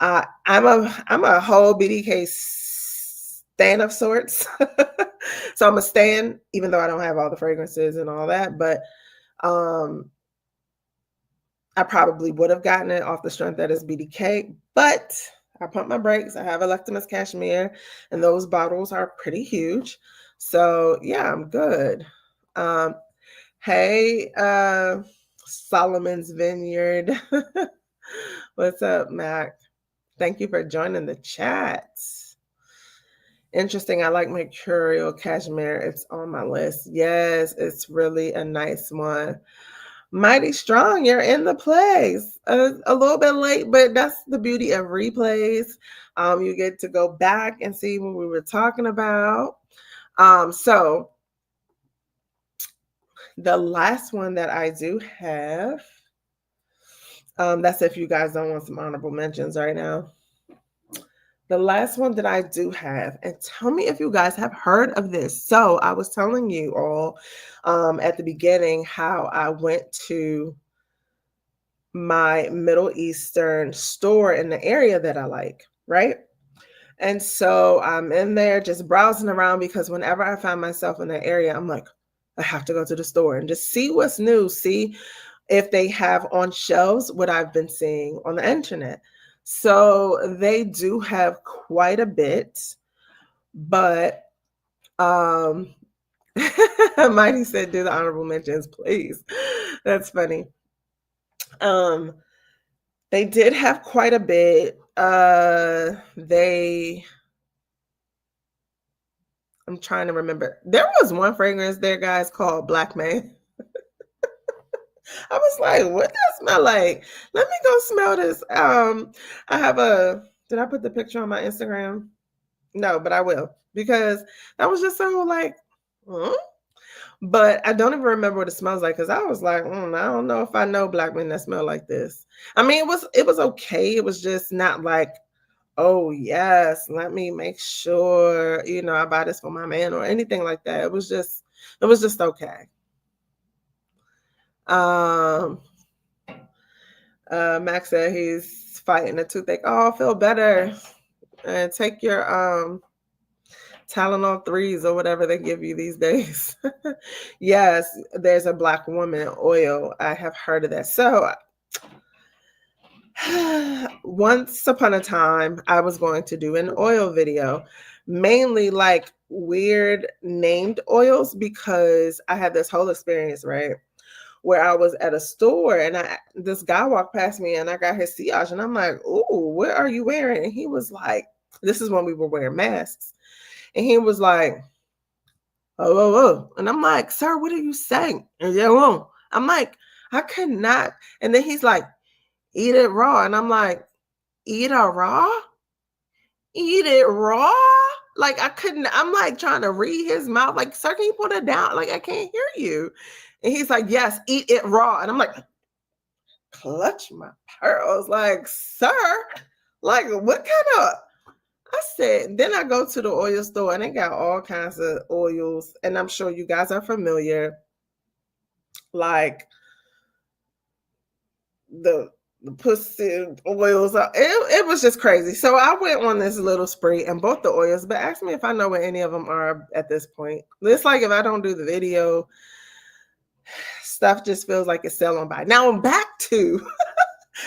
I'm a whole BDK stan of sorts. So I'm a stan, even though I don't have all the fragrances and all that. But I probably would have gotten it off the strength that is BDK, but I pumped my brakes. I have Electimus Cashmere, and those bottles are pretty huge. So yeah, I'm good. Hey, Solomon's Vineyard. What's up, Mac? Thank you for joining the chat. Interesting. I like Mercurial Cashmere. It's on my list. Yes, it's really a nice one. Mighty Strong, you're in the place. A little bit late, but that's the beauty of replays. You get to go back and see what we were talking about. So the last one that I do have, that's if you guys don't want some honorable mentions right now. The last one that I do have, and tell me if you guys have heard of this. So I was telling you all at the beginning how I went to my Middle Eastern store in the area that I like, right? And so I'm in there just browsing around because whenever I find myself in that area, I'm like, I have to go to the store and just see what's new, see if they have on shelves what I've been seeing on the internet. So they do have quite a bit, but Mighty said do the honorable mentions, please. That's funny. They did have quite a bit. I'm trying to remember. There was one fragrance there, guys, called Black Man. I was like, what does that smell like? Let me go smell this. I have did I put the picture on my Instagram? No, but I will, because that was just so like, huh? But I don't even remember what it smells like, because I was like, I don't know if I know Black men that smell like this. I mean, it was okay. It was just not like, oh yes, let me make sure, I buy this for my man or anything like that. It was just okay. Max said he's fighting a toothache. Oh, feel better. And take your Tylenol 3s or whatever they give you these days. Yes, there's a Black woman oil. I have heard of that. So once upon a time, I was going to do an oil video, mainly like weird named oils, because I had this whole experience, right, where I was at a store and this guy walked past me and I got his sillage and I'm like, "Ooh, what are you wearing?" And he was like, this is when we were wearing masks. And he was like, "Oh, oh, oh." And I'm like, "Sir, what are you saying?" And yeah, well, I'm like, I could not. And then he's like, "Eat it raw." And I'm like, "Eat it raw? Eat it raw?" Like I couldn't, I'm like trying to read his mouth. Like, "Sir, can you put it down? Like, I can't hear you." And he's like, "Yes, eat it raw." And I'm like, clutch my pearls, like, "Sir, like what kind of I said, then I go to the oil store and they got all kinds of oils, and I'm sure you guys are familiar, like the the pussy oils. It was just crazy. So I went on this little spree and bought the oils, but ask me if I know what any of them are at this point. It's like if I don't do the video, stuff just feels like it's selling by. Now I'm back to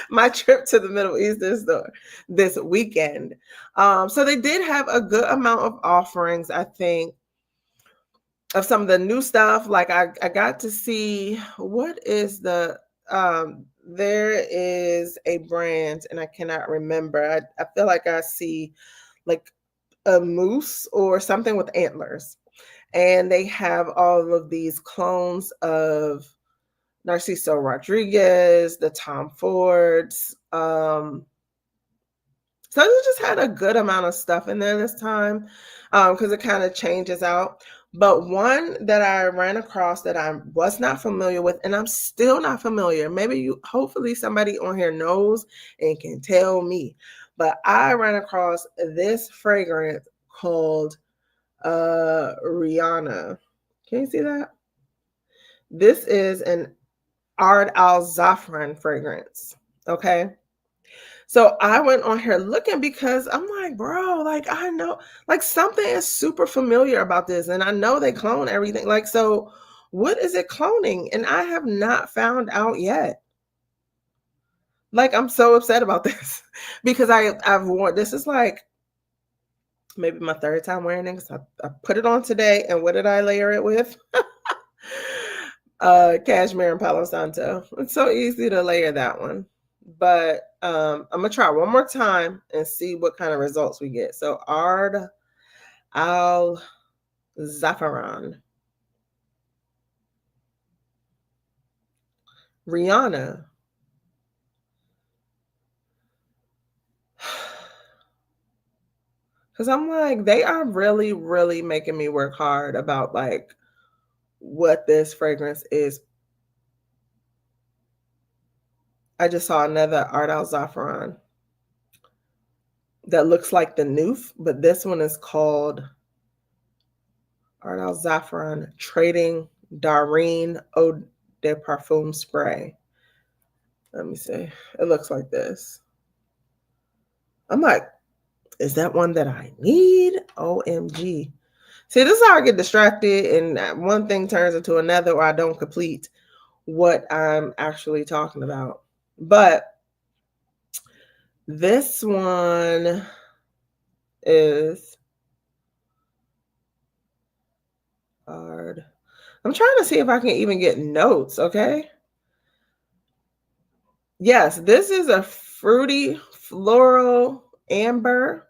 my trip to the Middle East this weekend. So they did have a good amount of offerings, I think, of some of the new stuff. Like I got to see what is there is a brand and I cannot remember. I feel like I see like a moose or something with antlers. And they have all of these clones of Narciso Rodriguez, the Tom Fords. So they just had a good amount of stuff in there this time because it kind of changes out. But one that I ran across that I was not familiar with, and I'm still not familiar. Hopefully somebody on here knows and can tell me. But I ran across this fragrance called Rihanna. Can you see that? This is an Ard Al Zafran fragrance. Okay. So I went on here looking because I'm like, bro, like I know, like something is super familiar about this, and I know they clone everything. Like, so what is it cloning? And I have not found out yet. Like, I'm so upset about this because I've worn this is like maybe my third time wearing it. I put it on today, and what did I layer it with? Cashmere and Palo Santo. It's so easy to layer that one. But I'm gonna try one more time and see what kind of results we get. So Ard Al Zafran. Rihanna. Because I'm like, they are really, really making me work hard about like what this fragrance is. I just saw another Ard Al Zafran that looks like the Noof, but this one is called Ard Al Zafran Trading Darine Eau de Parfum Spray. Let me see. It looks like this. I'm like, is that one that I need? OMG. See, this is how I get distracted, and one thing turns into another, or I don't complete what I'm actually talking about. But this one is hard. I'm trying to see if I can even get notes, okay? Yes, this is a fruity floral amber,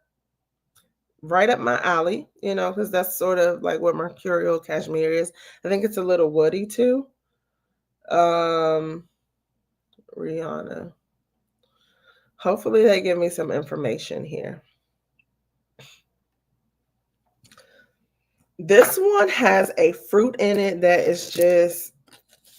right up my alley, because that's sort of like what Mercurial Cashmere is. I think it's a little woody too. Rihanna. Hopefully they give me some information here. This one has a fruit in it that is just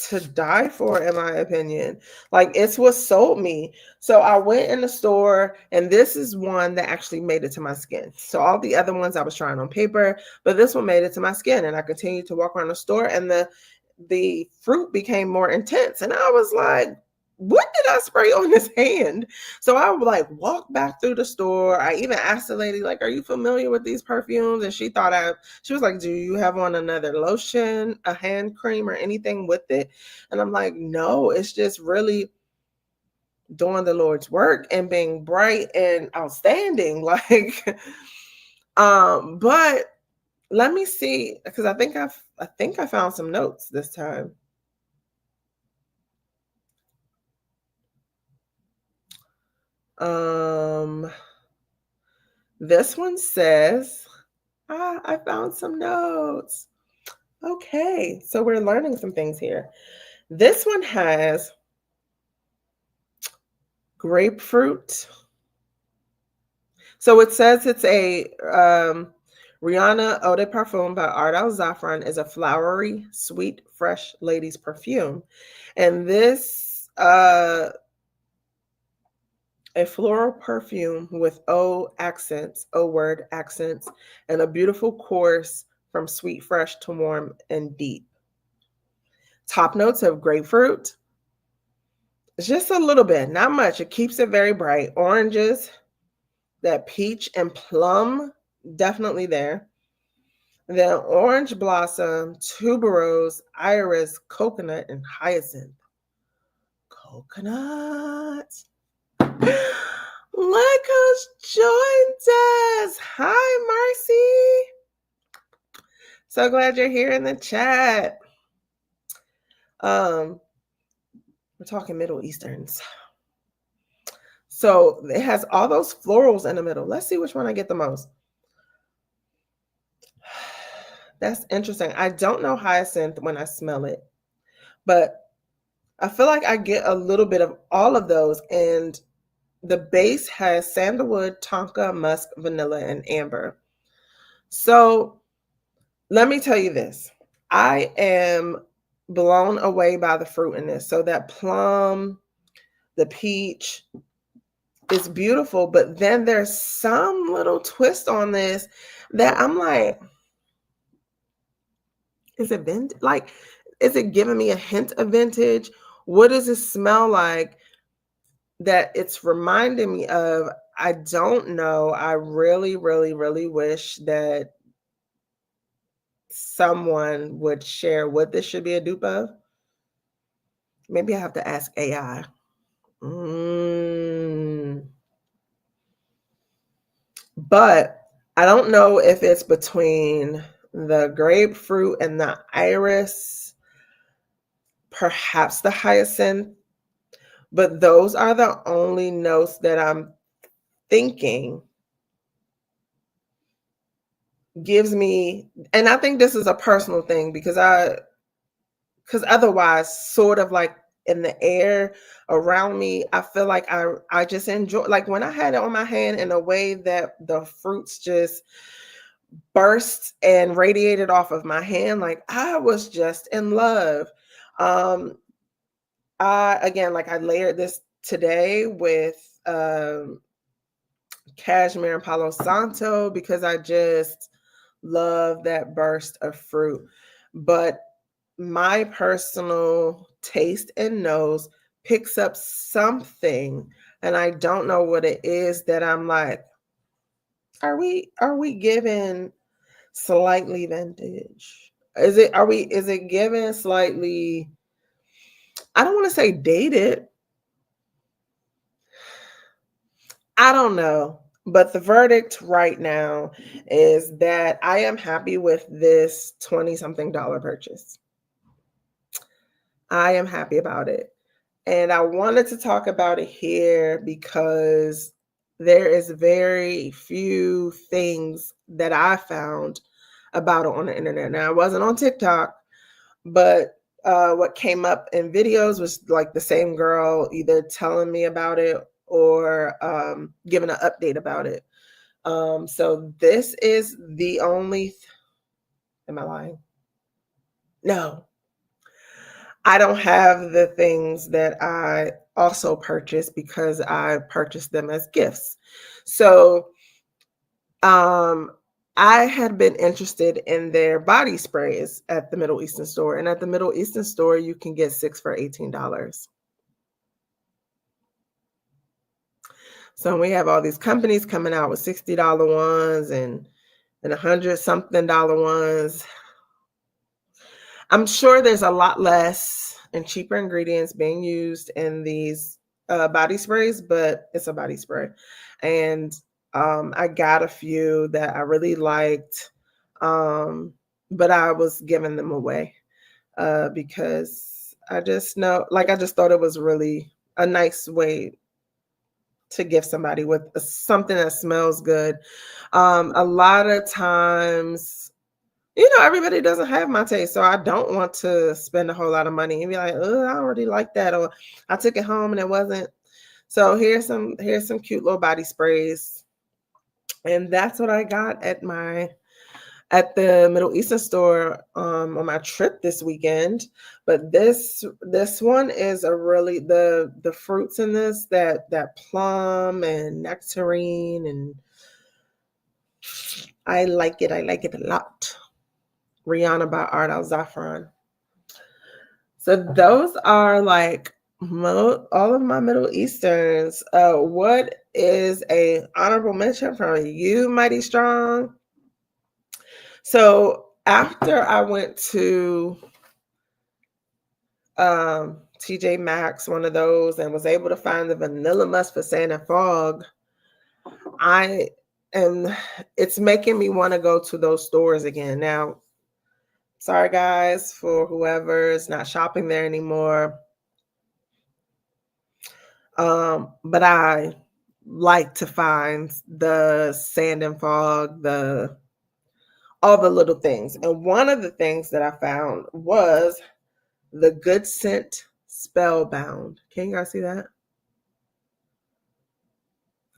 to die for, in my opinion. Like, it's what sold me. So I went in the store, and this is one that actually made it to my skin. So all the other ones I was trying on paper, but this one made it to my skin, and I continued to walk around the store, and the fruit became more intense, and I was like, what did I spray on this hand? So I would like walk back through the store. I even asked the lady, like, are you familiar with these perfumes? And she was like, do you have on another lotion, a hand cream, or anything with it? And I'm like, no, it's just really doing the Lord's work and being bright and outstanding. Like, but let me see, because I think I found some notes this time. This one says, I found some notes. Okay, so we're learning some things here. This one has grapefruit. So it says it's a Rihanna Eau de Parfum by Ard Al Zafran is a flowery, sweet, fresh ladies perfume. And this A floral perfume with O word accents, and a beautiful course from sweet, fresh to warm and deep. Top notes of grapefruit, just a little bit, not much. It keeps it very bright. Oranges, that peach and plum, definitely there. Then orange blossom, tuberose, iris, coconut, and hyacinth. Coconut. Look who's joined us. Hi, Marcy. So glad you're here in the chat. We're talking Middle Easterns. So it has all those florals in the middle. Let's see which one I get the most. That's interesting. I don't know hyacinth when I smell it, but I feel like I get a little bit of all of those. And the base has sandalwood, tonka, musk, vanilla, and amber. So let me tell you this. I am blown away by the fruit in this. So that plum, the peach is beautiful, but then there's some little twist on this that I'm like, is it vintage? Like, is it giving me a hint of vintage? What does it smell like that it's reminding me of? I don't know. I really, really, really wish that someone would share what this should be a dupe of. Maybe I have to ask AI. But I don't know if it's between the grapefruit and the iris, perhaps the hyacinth, but those are the only notes that I'm thinking gives me, and I think this is a personal thing because otherwise, sort of like in the air around me, I feel like I just enjoy, like when I had it on my hand in a way that the fruits just burst and radiated off of my hand, like I was just in love. I layered this today with cashmere and Palo Santo because I just love that burst of fruit. But my personal taste and nose picks up something, and I don't know what it is, that I'm like, are we given slightly vintage? Is it given slightly, I don't want to say dated. I don't know. But the verdict right now is that I am happy with this 20-something dollar purchase. I am happy about it. And I wanted to talk about it here because there is very few things that I found about it on the internet. Now, I wasn't on TikTok, but what came up in videos was like the same girl either telling me about it or giving an update about it. So this is the only, am I lying? No, I don't have the things that I also purchased because I purchased them as gifts. So I had been interested in their body sprays at the Middle Eastern store. And at the Middle Eastern store, you can get 6 for $18. So we have all these companies coming out with $60 ones and $100-something ones. I'm sure there's a lot less and cheaper ingredients being used in these body sprays, but it's a body spray. And I got a few that I really liked, but I was giving them away because I just thought it was really a nice way to give somebody with something that smells good. A lot of times, everybody doesn't have my taste, so I don't want to spend a whole lot of money and be like, oh, I already like that, or I took it home and it wasn't. So here's some cute little body sprays, and that's what I got at at the Middle Eastern store on my trip this weekend. But this one is a really the fruits in this, that plum and nectarine, and I like it. I like it a lot. Rihanna by Art Al Zafran. So those are like all of my Middle Easterns. What is a honorable mention from you, Mighty Strong? So after I went to TJ Maxx, one of those, and was able to find the vanilla musk for sand and fog, I am it's making me want to go to those stores again. Now, sorry guys for whoever is not shopping there anymore. But I like to find the sand and fog, all the little things. And one of the things that I found was the Good Scent Spellbound. Can you guys see that?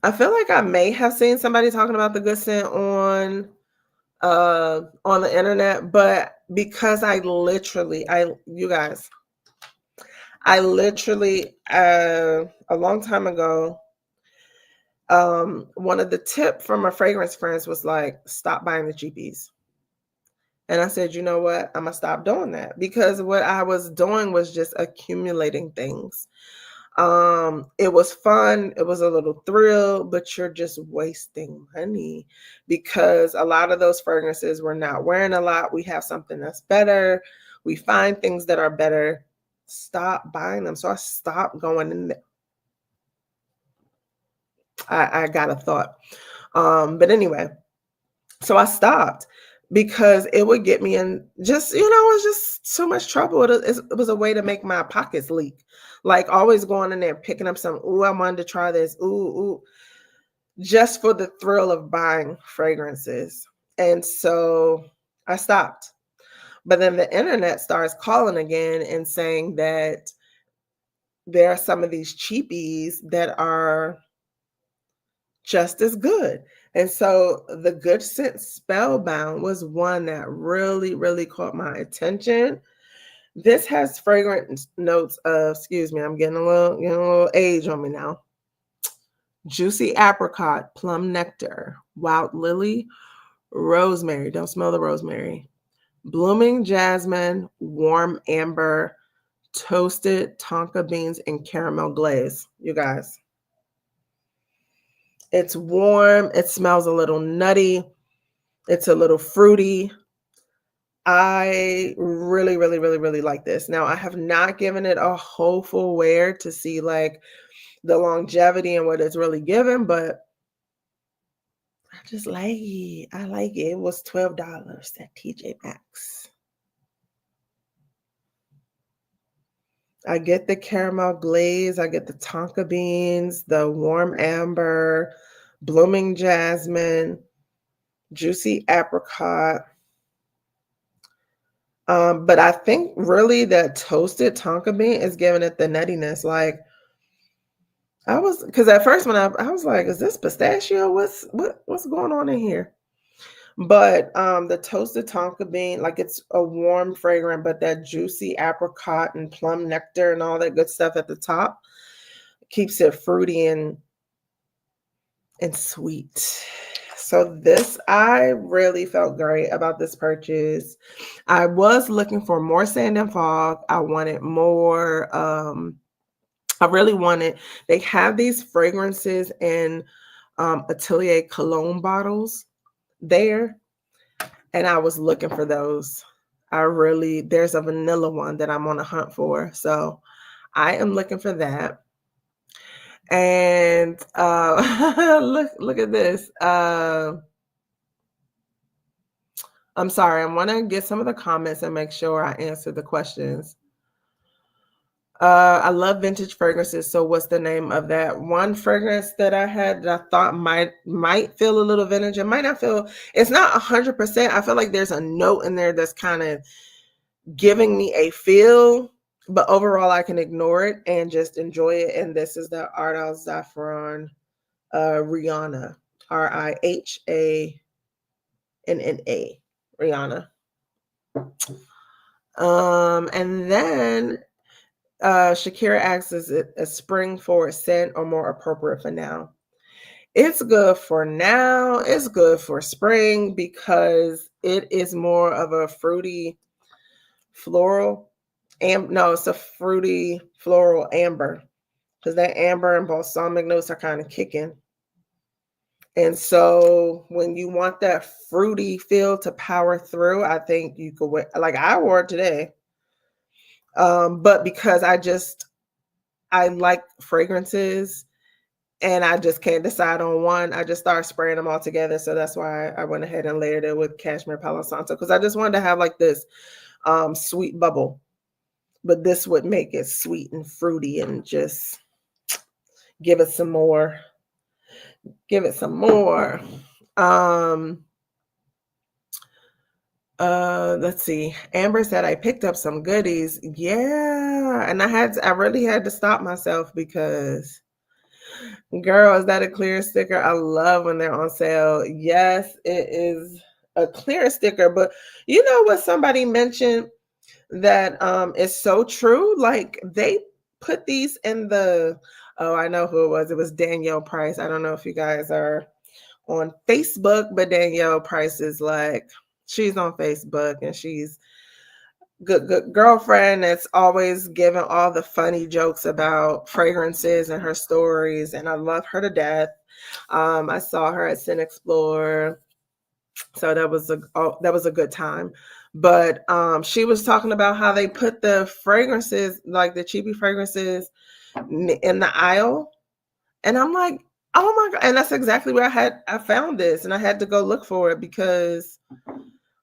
I feel like I may have seen somebody talking about the Good Scent on the internet, but because you guys, I literally a long time ago, one of the tip from my fragrance friends was like, stop buying the cheapies. And I said, you know what? I'm gonna stop doing that, because what I was doing was just accumulating things. It was fun, it was a little thrill, but you're just wasting money, because a lot of those fragrances we're not wearing a lot. We have something that's better. We find things that are better. Stop buying them. So I stopped going in there. I got a thought. But anyway, so I stopped because it would get me in just, it was just so much trouble. It was a way to make my pockets leak. Like always going in there, picking up some, ooh, I wanted to try this, ooh, just for the thrill of buying fragrances. And so I stopped. But then the internet starts calling again and saying that there are some of these cheapies that are just as good. And so the Good Scent Spellbound was one that really, really caught my attention. This has fragrance notes of, excuse me, I'm getting a little age on me now. Juicy apricot, plum nectar, wild lily, rosemary. Don't smell the rosemary. Blooming jasmine, warm amber, toasted tonka beans, and caramel glaze. You guys, it's warm. It smells a little nutty. It's a little fruity. I really, really, really, really like this. Now, I have not given it a whole full wear to see like the longevity and what it's really given, but I just like it. I like it. It was $12 at TJ Maxx. I get the caramel glaze, I get the tonka beans, the warm amber, blooming jasmine, juicy apricot. But I think really that toasted tonka bean is giving it the nuttiness. Like because at first when I was like, is this pistachio? What's going on in here? But the toasted tonka bean, like it's a warm fragrant, but that juicy apricot and plum nectar and all that good stuff at the top keeps it fruity and sweet. So I really felt great about this purchase. I was looking for more sand and fog. I wanted more. I really wanted. They have these fragrances in Atelier cologne bottles there, and I was looking for those. There's a vanilla one that I'm on a hunt for. So I am looking for that. And look at this. I'm sorry, I want to get some of the comments and make sure I answer the questions. I love vintage fragrances. So what's the name of that one fragrance that I had that I thought might feel a little vintage? It might not feel, it's not 100%. I feel like there's a note in there that's kind of giving me a feel, but overall I can ignore it and just enjoy it. And this is the Art Al Zafran Rihanna, Rihanna. Rihanna. And then Shakira asks, is it a spring forward scent or more appropriate for now? It's good for now. It's good for spring because it is more of a fruity floral. No, it's a fruity floral amber because that amber and balsamic notes are kind of kicking. And so when you want that fruity feel to power through, I think you could wear, like I wore it today. But because I like fragrances and I just can't decide on one, I just started spraying them all together. So that's why I went ahead and layered it with Cashmere Palo Santo because I just wanted to have like this sweet bubble. But this would make it sweet and fruity and just give it some more. Give it some more. Let's see. Amber said I picked up some goodies. Yeah. And I really had to stop myself because girl, is that a clear sticker? I love when they're on sale. Yes, it is a clear sticker, but you know what somebody mentioned that is so true? Like they put these in the I know who it was. It was Danielle Price. I don't know if you guys are on Facebook, but Danielle Price is like she's on Facebook and she's good girlfriend that's always giving all the funny jokes about fragrances and her stories, and I love her to death. I saw her at Scent Explore, so that was a good time. But she was talking about how they put the fragrances, like the cheapy fragrances, in the aisle, and I'm like, oh my god! And that's exactly where I found this, and I had to go look for it because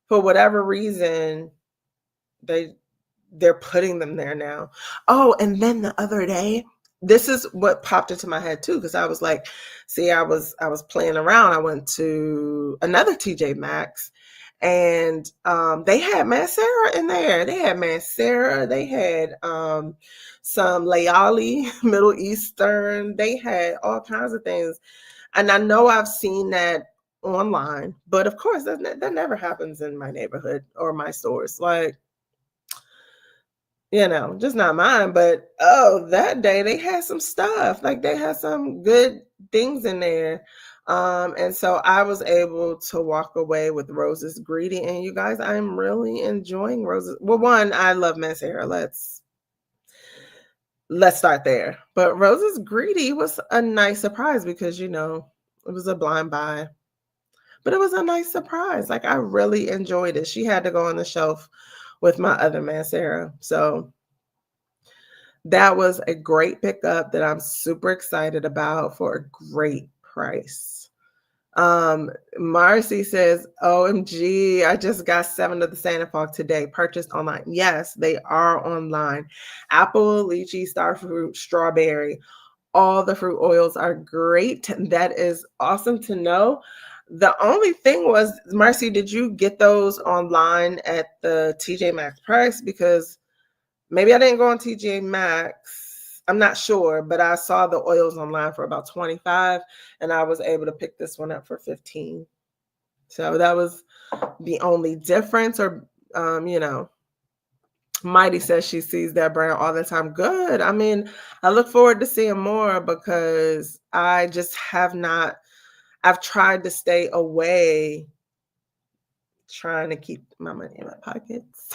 for whatever reason they're putting them there now. Oh, and then the other day, this is what popped into my head too, because I was like, see, I was playing around. I went to another TJ Maxx and they had Mancera in there. They had Mancera, they had some Layali, Middle Eastern, they had all kinds of things. And I know I've seen that online, but of course that never happens in my neighborhood or my stores. Like, just not mine. But oh, that day they had some stuff. Like they had some good things in there. And so I was able to walk away with Roses Greedy. And you guys, I'm really enjoying Roses. Well, one, I love Mancera. Let's start there. But Roses Greedy was a nice surprise because it was a blind buy. But it was a nice surprise. Like I really enjoyed it. She had to go on the shelf with my other Mancera. So that was a great pickup that I'm super excited about for a great price. Marcy says, OMG, I just got 7 of the Santa Fog today, purchased online. Yes, they are online. Apple, lychee, starfruit, strawberry, all the fruit oils are great. That is awesome to know. The only thing was, Marcy, did you get those online at the TJ Maxx price? Because maybe I didn't go on TJ Maxx. I'm not sure, but I saw the oils online for about 25 and I was able to pick this one up for 15. So that was the only difference. Or Mighty says she sees that brand all the time. Good. I mean, I look forward to seeing more because I just have not. I've tried to stay away, trying to keep my money in my pockets.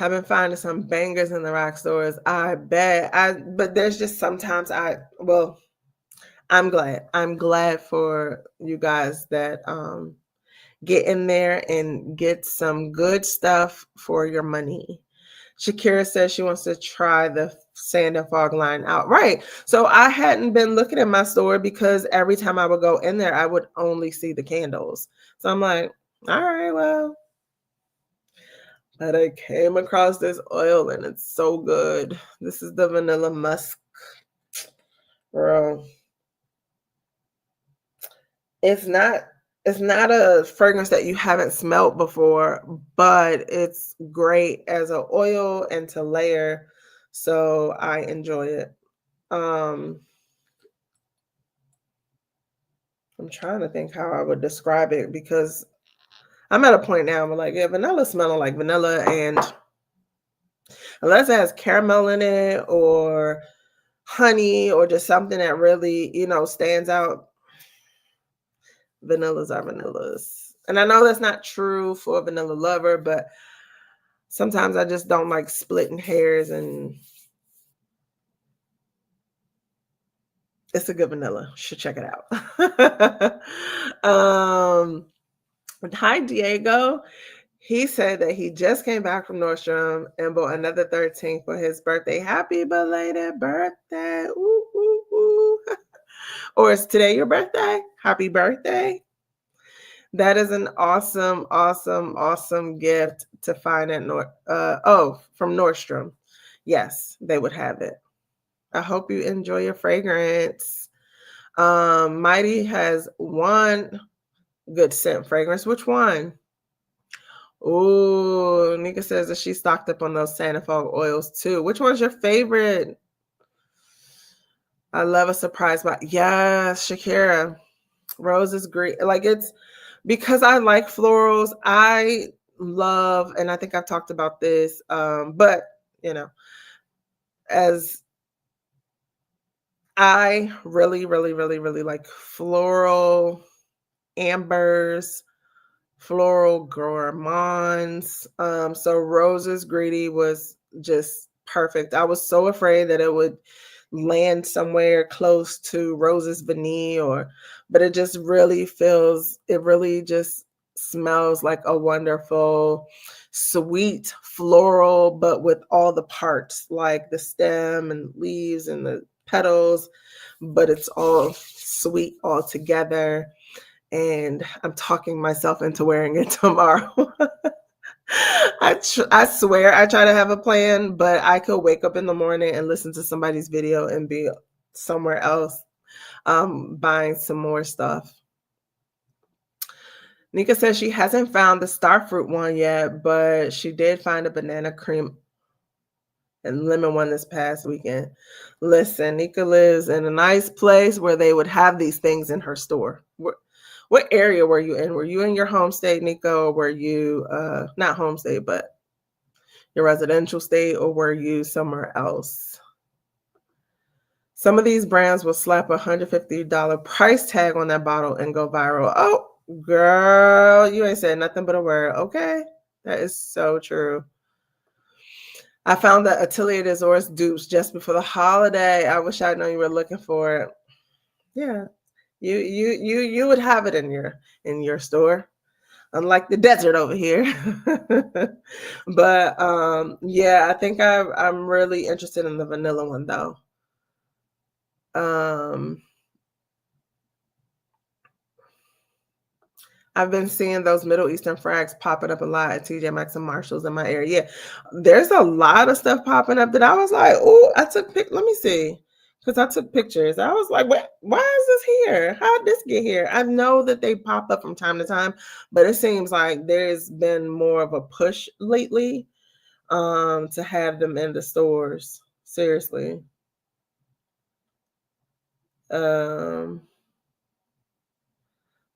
I've been finding some bangers in the rock stores. I bet. But there's just sometimes I'm glad. I'm glad for you guys that get in there and get some good stuff for your money. Shakira says she wants to try the Sand and Fog line out. Right. So I hadn't been looking at my store because every time I would go in there, I would only see the candles. So I'm like, all right, well. But I came across this oil and it's so good. This is the Vanilla Musk. Bro. It's not a fragrance that you haven't smelled before, but it's great as an oil and to layer. So I enjoy it. I'm trying to think how I would describe it because I'm at a point now where like, yeah, vanilla smelling like vanilla, and unless it has caramel in it or honey or just something that really, stands out, vanillas are vanillas. And I know that's not true for a vanilla lover, but sometimes I just don't like splitting hairs, and it's a good vanilla. Should check it out. Hi, Diego. He said that he just came back from Nordstrom and bought another 13 for his birthday. Happy belated birthday. Ooh, ooh, ooh. Or is today your birthday? Happy birthday. That is an awesome, awesome, awesome gift to find at from Nordstrom. Yes, they would have it. I hope you enjoy your fragrance. Mighty has one good scent fragrance. Which one? Oh, Nika says that she stocked up on those Santa Fog oils too. Which one's your favorite? I love a surprise buy. Yes, Shakira. Rose is great. Like, it's because I like florals. I love, and I think I've talked about this, but as I really, really, really, really like floral ambers, floral gourmands. So Rose's Greedy was just perfect. I was so afraid that it would land somewhere close to Rose's Vanille, but it really just smells like a wonderful sweet floral, but with all the parts like the stem and leaves and the petals, but it's all sweet all together. And I'm talking myself into wearing it tomorrow. I swear I try to have a plan, but I could wake up in the morning and listen to somebody's video and be somewhere else buying some more stuff. Nika says she hasn't found the starfruit one yet, but she did find a banana cream and lemon one this past weekend. Listen, Nika lives in a nice place where they would have these things in her store. What area were you in? Were you in your home state, Nico, or were you not home state, but your residential state, or were you somewhere else? Some of these brands will slap a $150 price tag on that bottle and go viral. Oh, girl, you ain't said nothing but a word. Okay, that is so true. I found the Atelier des Ors dupes just before the holiday. I wish I'd known you were looking for it. Yeah, you would have it in your store, unlike the desert over here. But yeah, I think I'm really interested in the vanilla one though. I've been seeing those Middle Eastern frags popping up a lot at TJ Maxx and Marshalls in my area. Yeah, there's a lot of stuff popping up that I was like, oh, let me see. Because I took pictures. I was like, why is this here? How did this get here? I know that they pop up from time to time, but it seems like there's been more of a push lately to have them in the stores. Seriously.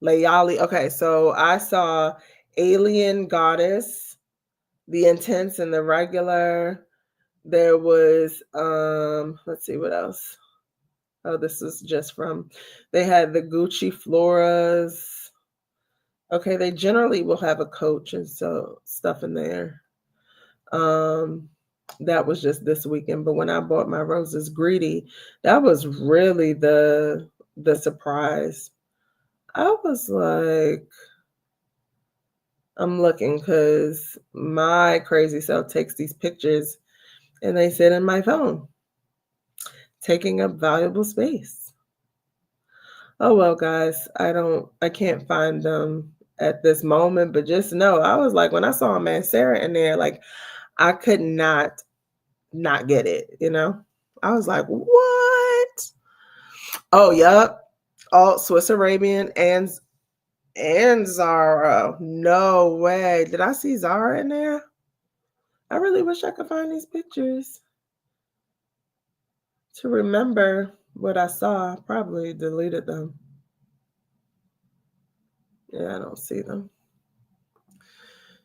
Layali. Okay, so I saw Alien Goddess, the intense and the regular. There was let's see what else. Oh, this is just from they had the Gucci Floras. Okay, they generally will have a coach and so stuff in there. That was just this weekend, but when I bought my Roses Greedy, that was really the surprise. I was like, I'm looking because my crazy self takes these pictures and they sit in my phone, taking up valuable space. Oh well, guys, I can't find them at this moment, but just know I was like, when I saw Mancera in there, like I could not get it, I was like, what? Oh, yep. All Swiss Arabian and Zara. No way. Did I see Zara in there? I really wish I could find these pictures to remember what I saw. Probably deleted them. Yeah, I don't see them.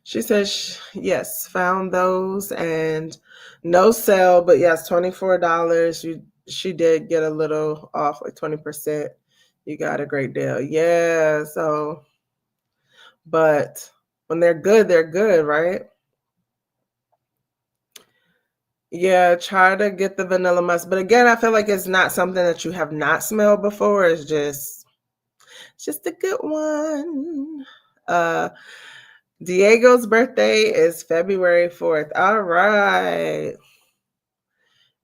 She says, yes, found those and no sale, but yes, $24. She did get a little off, like 20%. You got a great deal. Yeah. So, but when they're good, right? Yeah, try to get the vanilla musk. But again, I feel like it's not something that you have not smelled before. It's just a good one. Diego's birthday is February 4th. All right.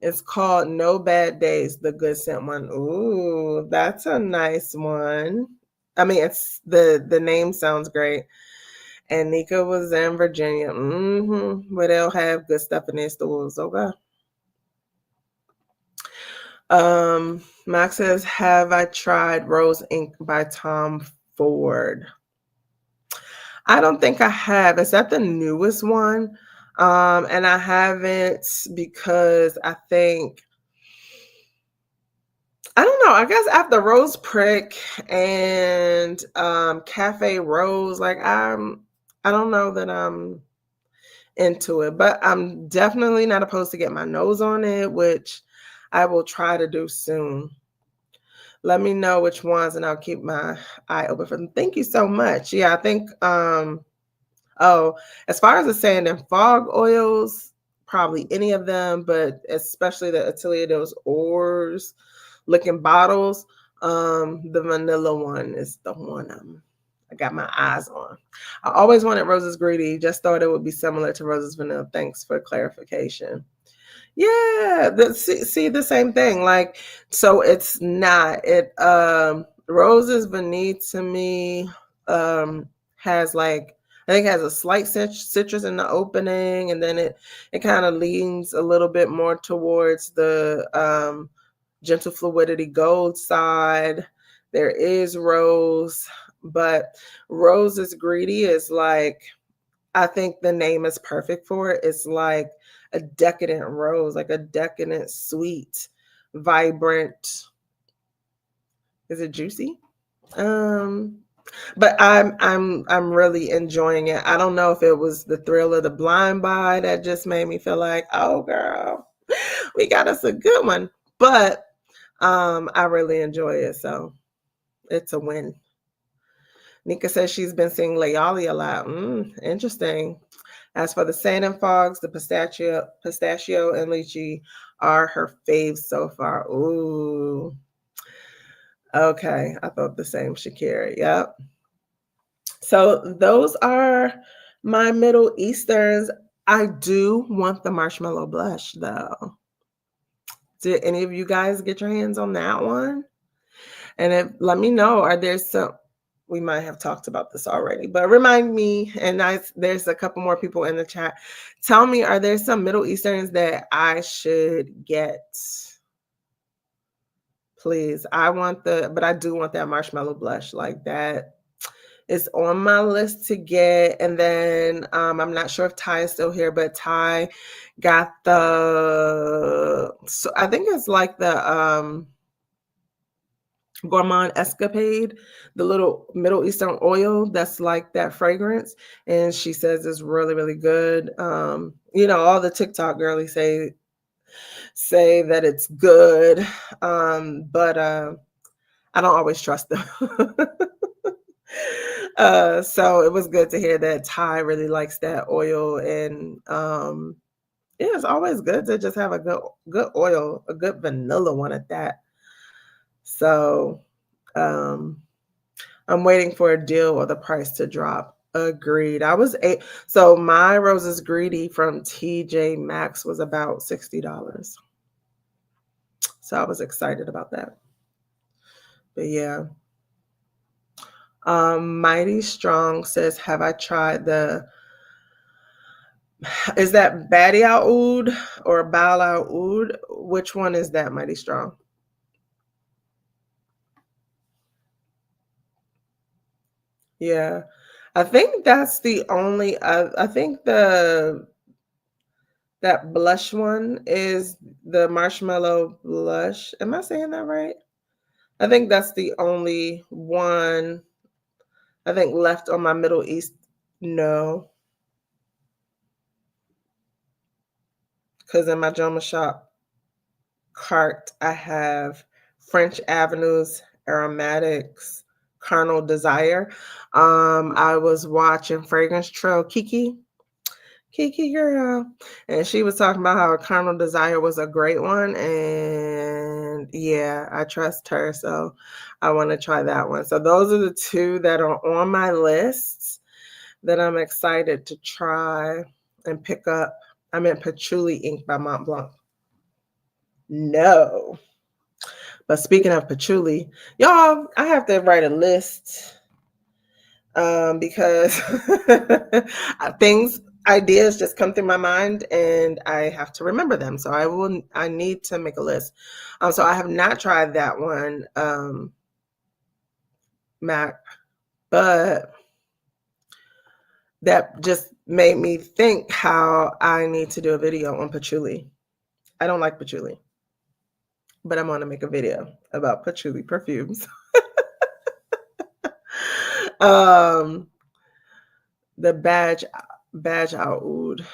It's called No Bad Days, the Good Scent one. Ooh, that's a nice one. I mean, it's the name sounds great. And Nika was in Virginia, where they'll have good stuff in their stores. Okay. Max says, "Have I tried Rose Ink by Tom Ford?" I don't think I have. Is that the newest one? And I haven't because I don't know. I guess after Rose Prick and Cafe Rose, like I don't know that I'm into it, but I'm definitely not opposed to get my nose on it, which I will try to do soon. Let me know which ones and I'll keep my eye open for them. Thank you so much. Yeah, I think oh, as far as the sand and fog oils, probably any of them, but especially the Atelier those ores looking bottles. The vanilla one is the one I got my eyes on. I always wanted Rose's Greedy, just thought it would be similar to Rose's Vanilla. Thanks for clarification. Yeah, see the same thing. Like, so it's not it Rose's Vanille to me has like I think it has a slight citrus in the opening, and then it kind of leans a little bit more towards the gentle fluidity gold side. There is rose, but Rose is Greedy is like, I think the name is perfect for it. It's like a decadent rose, like a decadent, sweet, vibrant. Is it juicy? Um, but I'm really enjoying it. I don't know if it was the thrill of the blind buy that just made me feel like, oh girl, we got us a good one. But I really enjoy it, so it's a win. Nika says she's been seeing Layali a lot. Interesting. As for the sand and fogs, the pistachio and lychee are her faves so far. Ooh. Okay. I thought the same, Shakira. Yep. So those are my Middle Easterns. I do want the marshmallow blush though. Did any of you guys get your hands on that one? And let me know, are there some, we might have talked about this already, but remind me, and there's a couple more people in the chat. Tell me, are there some Middle Easterns that I should get? Please. But I do want that marshmallow blush. Like that is on my list to get. And then I'm not sure if Ty is still here, but Ty got so I think it's like the Gourmand Escapade, the little Middle Eastern oil that's like that fragrance. And she says it's really, really good. All the TikTok girlies say that it's good. But I don't always trust them. So it was good to hear that Ty really likes that oil. And yeah, it's always good to just have a good oil, a good vanilla one at that. So I'm waiting for a deal or the price to drop. Agreed. So my Rose's Greedy from TJ Maxx was about $60. So I was excited about that. But yeah. Mighty Strong says, have I tried is that Badia Oud or Bala Oud? Which one is that, Mighty Strong? Yeah. I think that's the only I think that blush one is the marshmallow blush. Am I saying that right? I think that's the only one I think left on my Middle East. No, because in my Joma shop cart, I have French Avenues, Aromatics, Carnal Desire. I was watching Fragrance Trail Kiki girl, and she was talking about how Carnal Desire was a great one, and yeah, I trust her, so I want to try that one. So those are the two that are on my list that I'm excited to try and pick up. I meant Patchouli Ink by Mont Blanc. No. But speaking of patchouli, y'all, I have to write a list because things, ideas just come through my mind and I have to remember them. So I need to make a list. So I have not tried that one, Mac, but that just made me think how I need to do a video on patchouli. I don't like patchouli, but I'm going to make a video about patchouli perfumes. um, the badge oud,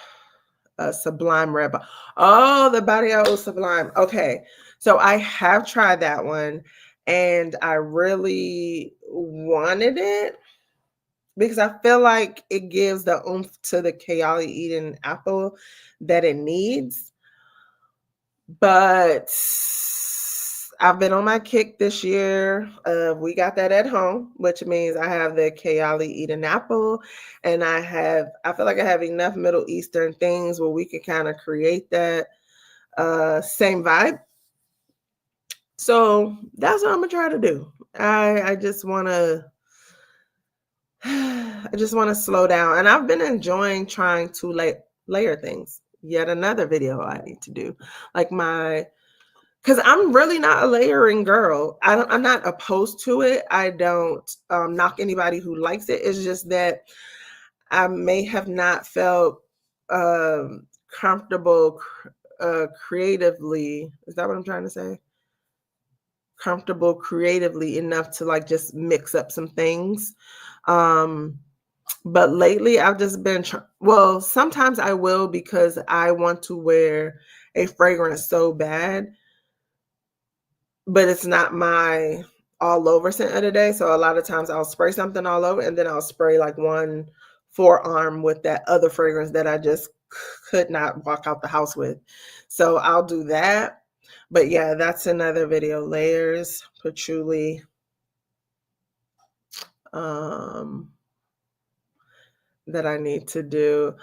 Sublime Red. Oh, the Body Oud Sublime. Okay, so I have tried that one, and I really wanted it because I feel like it gives the oomph to the Kayali Eden apple that it needs. But I've been on my kick this year. We got that at home, which means I have the Kayali Eden apple, and I feel like I have enough Middle Eastern things where we can kind of create that same vibe. So that's what I'm gonna try to do. I just wanna I just want to slow down, and I've been enjoying trying to layer things. Yet another video I need to do, like my because I'm really not a layering girl. I'm not opposed to it. I don't knock anybody who likes it. It's just that I may have not felt comfortable creatively. Is that what I'm trying to say? Comfortable creatively enough to like just mix up some things. But lately I've just been well, sometimes I will because I want to wear a fragrance so bad, but it's not my all over scent of the day. So a lot of times I'll spray something all over and then I'll spray like one forearm with that other fragrance that I just could not walk out the house with. So I'll do that. But yeah, that's another video. Layers, patchouli, that I need to do.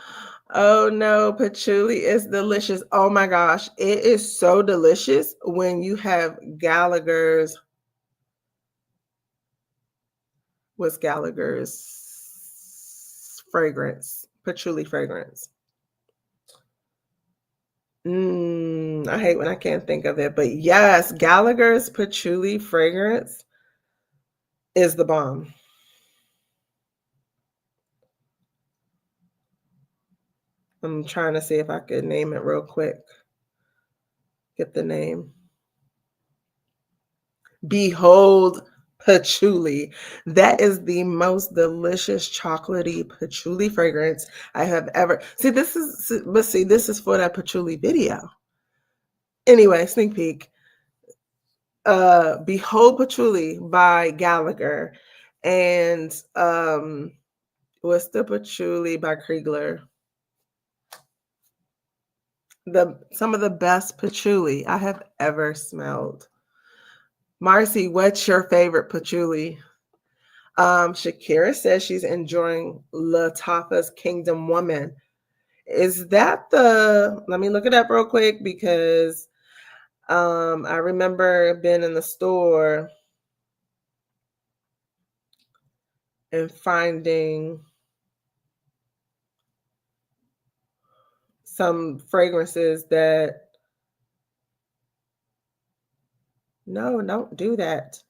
Oh no, patchouli is delicious. Oh my gosh, it is so delicious when you have Gallagher's. What's Gallagher's fragrance? Patchouli fragrance. I hate when I can't think of it, but yes, Gallagher's patchouli fragrance is the bomb. I'm trying to see if I could name it real quick. Get the name. Behold patchouli. That is the most delicious chocolatey patchouli fragrance I have ever. This is for that patchouli video. Anyway, sneak peek. Behold Patchouli by Gallagher, and what's the Patchouli by Kriegler? Some of the best patchouli I have ever smelled. Marcy, what's your favorite patchouli? Shakira says she's enjoying Latifah's Kingdom Woman. Is that let me look it up real quick because I remember being in the store and finding some fragrances that no, don't do that.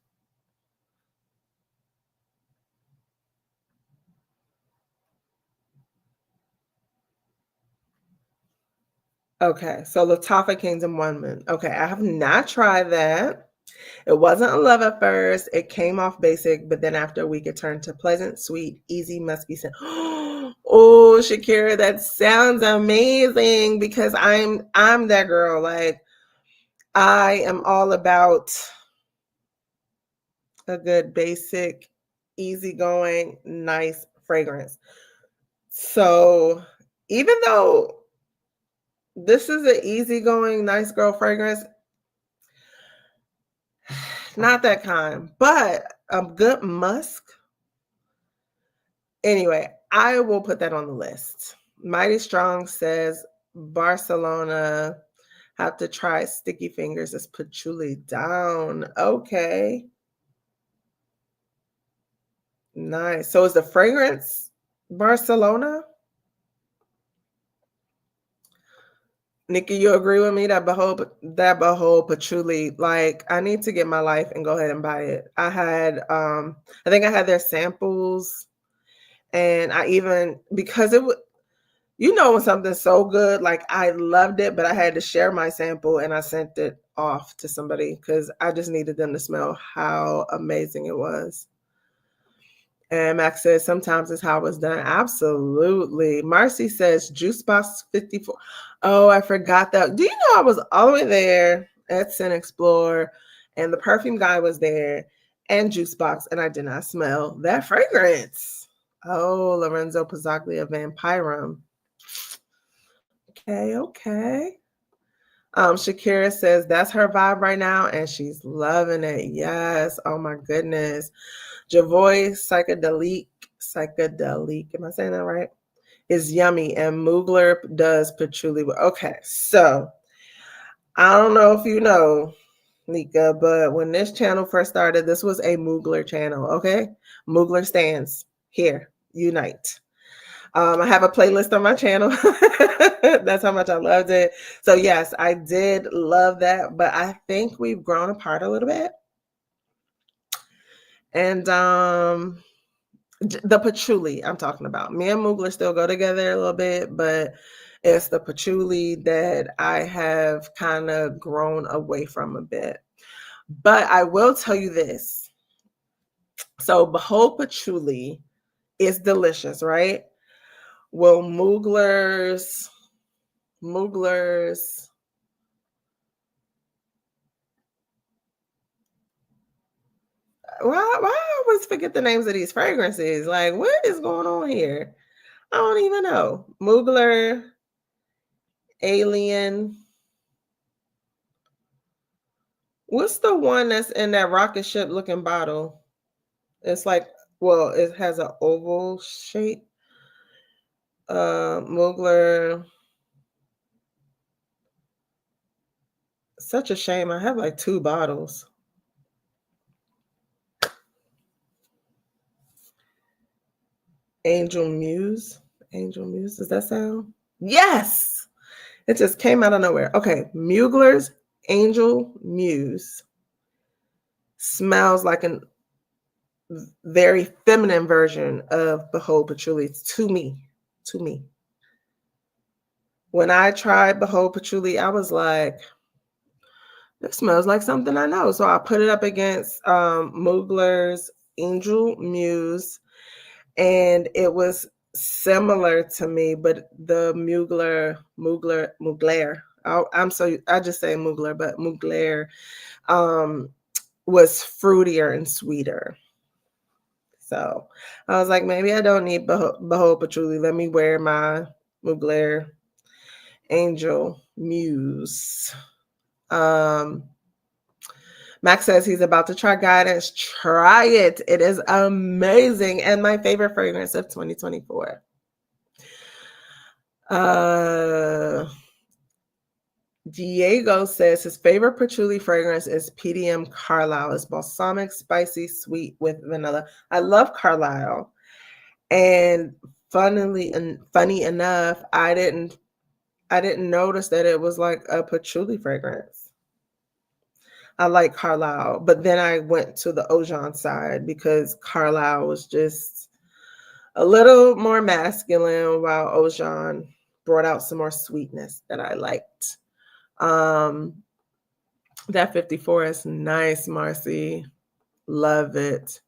Okay, so Latifah Kingdom Woman. Okay, I have not tried that. It wasn't a love at first. It came off basic, but then after a week, it turned to pleasant, sweet, easy, musky scent. Oh, Shakira, that sounds amazing because I'm that girl. Like I am all about a good basic, easygoing, nice fragrance. So even though this is an easygoing, nice girl fragrance, not that kind, but a good musk. Anyway, I will put that on the list. Mighty Strong says Barcelona. Have to try Sticky Fingers as patchouli down. Okay. Nice. So is the fragrance Barcelona? Nikki, you agree with me that behold patchouli, like I need to get my life and go ahead and buy it. I think I had their samples, and I even because it would when something's so good, like I loved it, but I had to share my sample and I sent it off to somebody because I just needed them to smell how amazing it was. And Max says, sometimes it's how it's done. Absolutely. Marcy says, Juice Box 54. Oh, I forgot that. Do you know I was all the way there at Scent Explorer and the perfume guy was there and Juice Box, and I did not smell that fragrance. Oh, Lorenzo Pizzaglia Vampirum. Okay. Shakira says that's her vibe right now, and she's loving it. Yes. Oh my goodness. Javoy psychedelic. Am I saying that right? Is yummy, and Mugler does patchouli. Okay, so I don't know if you know, Nika, but when this channel first started, this was a Mugler channel. Okay, Mugler stands here, unite. I have a playlist on my channel. That's how much I loved it. So yes, I did love that, but I think we've grown apart a little bit. And the patchouli I'm talking about. Me and Mugler still go together a little bit, but it's the patchouli that I have kind of grown away from a bit. But I will tell you this. So Behold Patchouli is delicious, right? Well, Mugler's why I always forget the names of these fragrances? Like, what is going on here? I don't even know. Mugler, Alien. What's the one that's in that rocket ship looking bottle? It's like, well, it has an oval shape. Mugler. Such a shame. I have like 2 bottles. Angel Muse. Angel Muse. Does that sound? Yes. It just came out of nowhere. Okay. Mugler's Angel Muse smells like a very feminine version of Behold Patchouli to me. To me. When I tried Behold Patchouli, I was like, this smells like something I know. So I put it up against Mugler's Angel Muse, and it was similar to me, but the Mugler, I just say Mugler, but Mugler was fruitier and sweeter. So I was like, maybe I don't need Behold Patchouli. Let me wear my Mugler Angel Muse. Max says he's about to try Guidance. Try it. It is amazing and my favorite fragrance of 2024. Diego says his favorite patchouli fragrance is PDM Carlisle. It's balsamic, spicy, sweet with vanilla. I love Carlisle. And funny enough, I didn't notice that it was like a patchouli fragrance. I like Carlisle, but then I went to the Ojon side because Carlisle was just a little more masculine, while Ojon brought out some more sweetness that I liked. That 54 is nice, Marcy. Love it.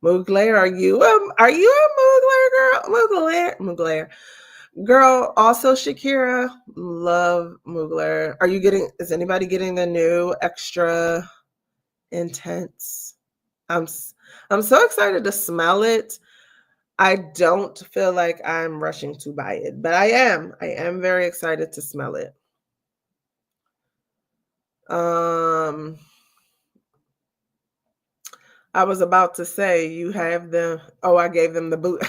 Mugler, are you a Mugler girl? Mugler. Girl, also Shakira, love Mugler. Is anybody getting the new extra intense? I'm I'm so excited to smell it. I don't feel like I'm rushing to buy it, but I am. I am very excited to smell it. Um I was about to say you have them. Oh, I gave them the boot.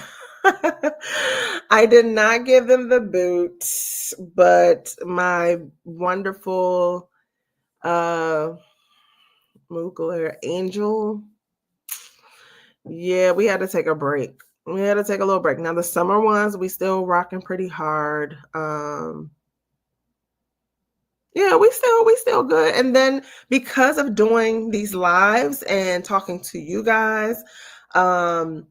I did not give them the boot, but my wonderful Mugler Angel. Yeah, we had to take a break. We had to take a little break. Now the summer ones, we still rocking pretty hard. Yeah, we still good. And then because of doing these lives and talking to you guys, um,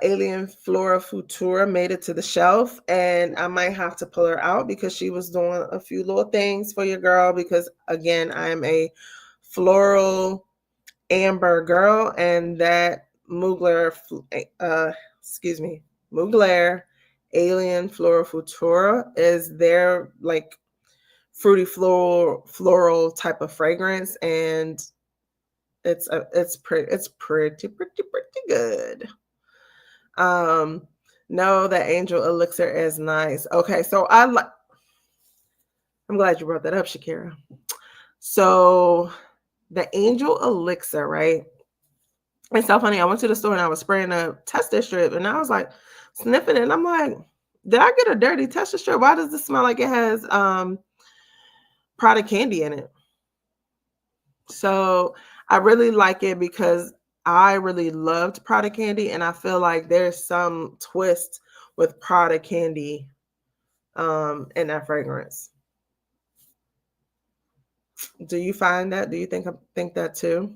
Alien Flora Futura made it to the shelf, and I might have to pull her out because she was doing a few little things for your girl. Because again, I am a floral amber girl, and that Mugler, excuse me, Mugler Alien Flora Futura is their like fruity floral type of fragrance, and it's pretty good. Um, no, the Angel Elixir is nice. Okay, so I'm glad you brought that up, Shakira. So the Angel Elixir, right? It's so funny. I went to the store and I was spraying a tester strip, and I was like sniffing it. And I'm like, did I get a dirty tester strip? Why does this smell like it has product candy in it? So I really like it because I really loved product candy, and I feel like there's some twist with product candy in that fragrance. Do you find that? Do you think that too?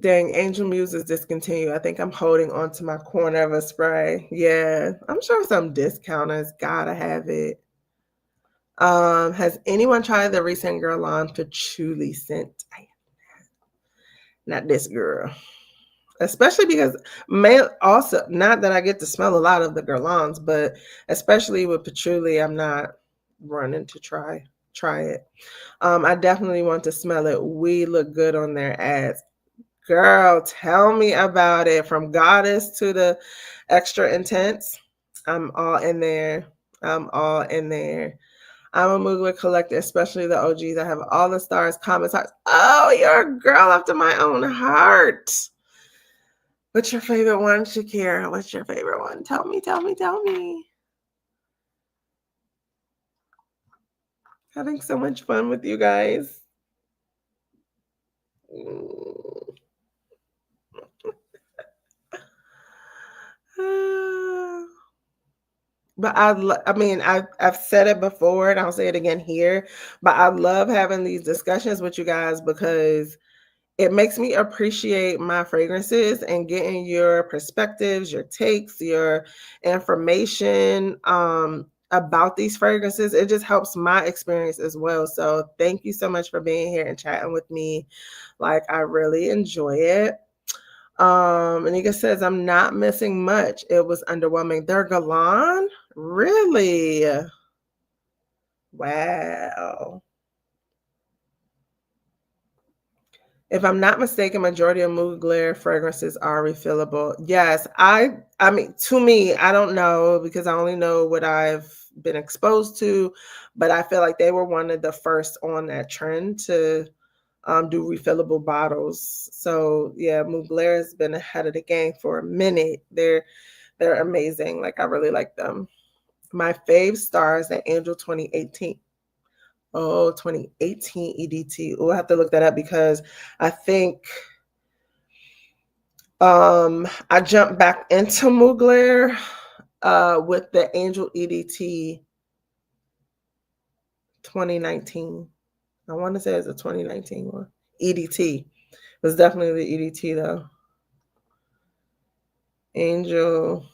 Dang, Angel Muse is discontinued. I think I'm holding on to my corner of a spray. Yeah, I'm sure some discounters gotta have it. Has anyone tried the recent Guerlain Patchouli scent? Not this girl. Especially because also not that I get to smell a lot of the Guerlains, but especially with patchouli, I'm not running to try it. I definitely want to smell it. We look good on their ads. Girl, tell me about it. From Goddess to the extra intense. I'm all in there. I'm all in there. I'm a Mugler collector, especially the OGs. I have all the stars, comments, hearts. Oh, you're a girl after my own heart. What's your favorite one, Shakira? What's your favorite one? Tell me, tell me, tell me. Having so much fun with you guys. But I mean, I've said it before, and I'll say it again here. But I love having these discussions with you guys because it makes me appreciate my fragrances and getting your perspectives, your takes, your information about these fragrances. It just helps my experience as well. So thank you so much for being here and chatting with me. Like, I really enjoy it. Anika says, I'm not missing much. It was underwhelming. They're Galan? Really? Wow. If I'm not mistaken, majority of Mugler fragrances are refillable. Yes, I mean, to me, I don't know because I only know what I've been exposed to, but I feel like they were one of the first on that trend to do refillable bottles. So yeah, Mugler has been ahead of the game for a minute. They're amazing. Like, I really like them. My fave stars at Angel 2018. Oh, 2018 EDT. We'll have to look that up because I think I jumped back into Mugler with the Angel EDT 2019. I want to say it's a 2019 one. EDT. It was definitely the EDT though. Angel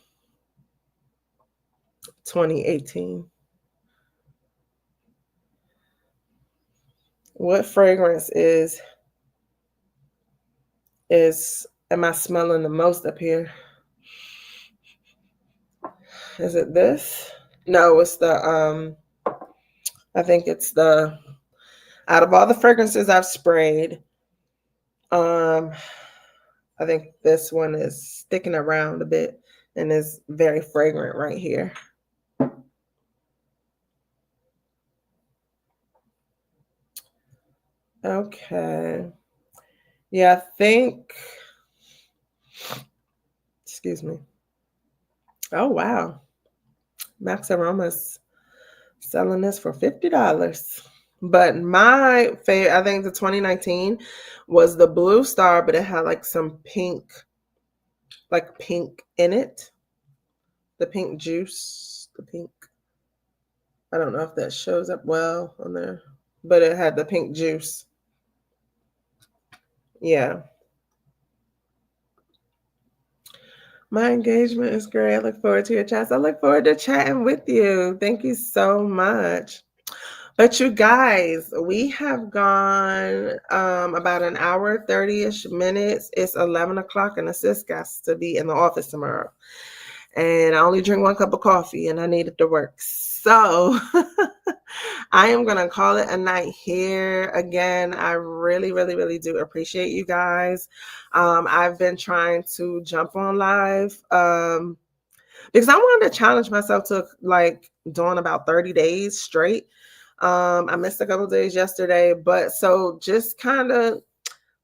2018. What fragrance am I smelling the most up here? Is it this? No, it's the I think it's the out of all the fragrances I've sprayed, I think this one is sticking around a bit and is very fragrant right here. Okay. Yeah, I think, excuse me. Oh, wow. Max Aroma's selling this for $50. But my favorite, I think the 2019 was the Blue Star, but it had like some pink, like pink in it. The pink juice, the pink. I don't know if that shows up well on there, but it had the pink juice. Yeah. My engagement is great. I look forward to your chats. I look forward to chatting with you. Thank you so much. But you guys, we have gone about an hour, 30-ish minutes. It's 11 o'clock and the sis got to be in the office tomorrow. And I only drink one cup of coffee and I need it to work. So I am going to call it a night here. Again, I really, really, really do appreciate you guys. I've been trying to jump on live because I wanted to challenge myself to like doing about 30 days straight. I missed a couple days yesterday, but so just kind of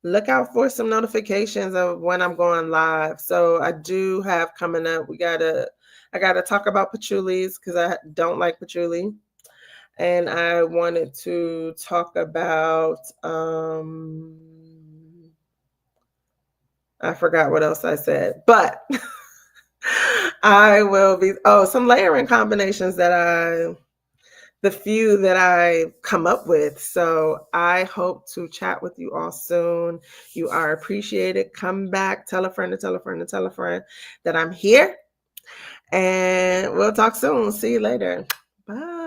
look out for some notifications of when I'm going live. So I do have coming up, I gotta talk about patchoulis because I don't like patchouli. And I wanted to talk about, I forgot what else I said, but I will be, some layering combinations the few that I come up with. So I hope to chat with you all soon. You are appreciated. Come back, tell a friend to tell a friend to tell a friend that I'm here. And we'll talk soon. See you later. Bye.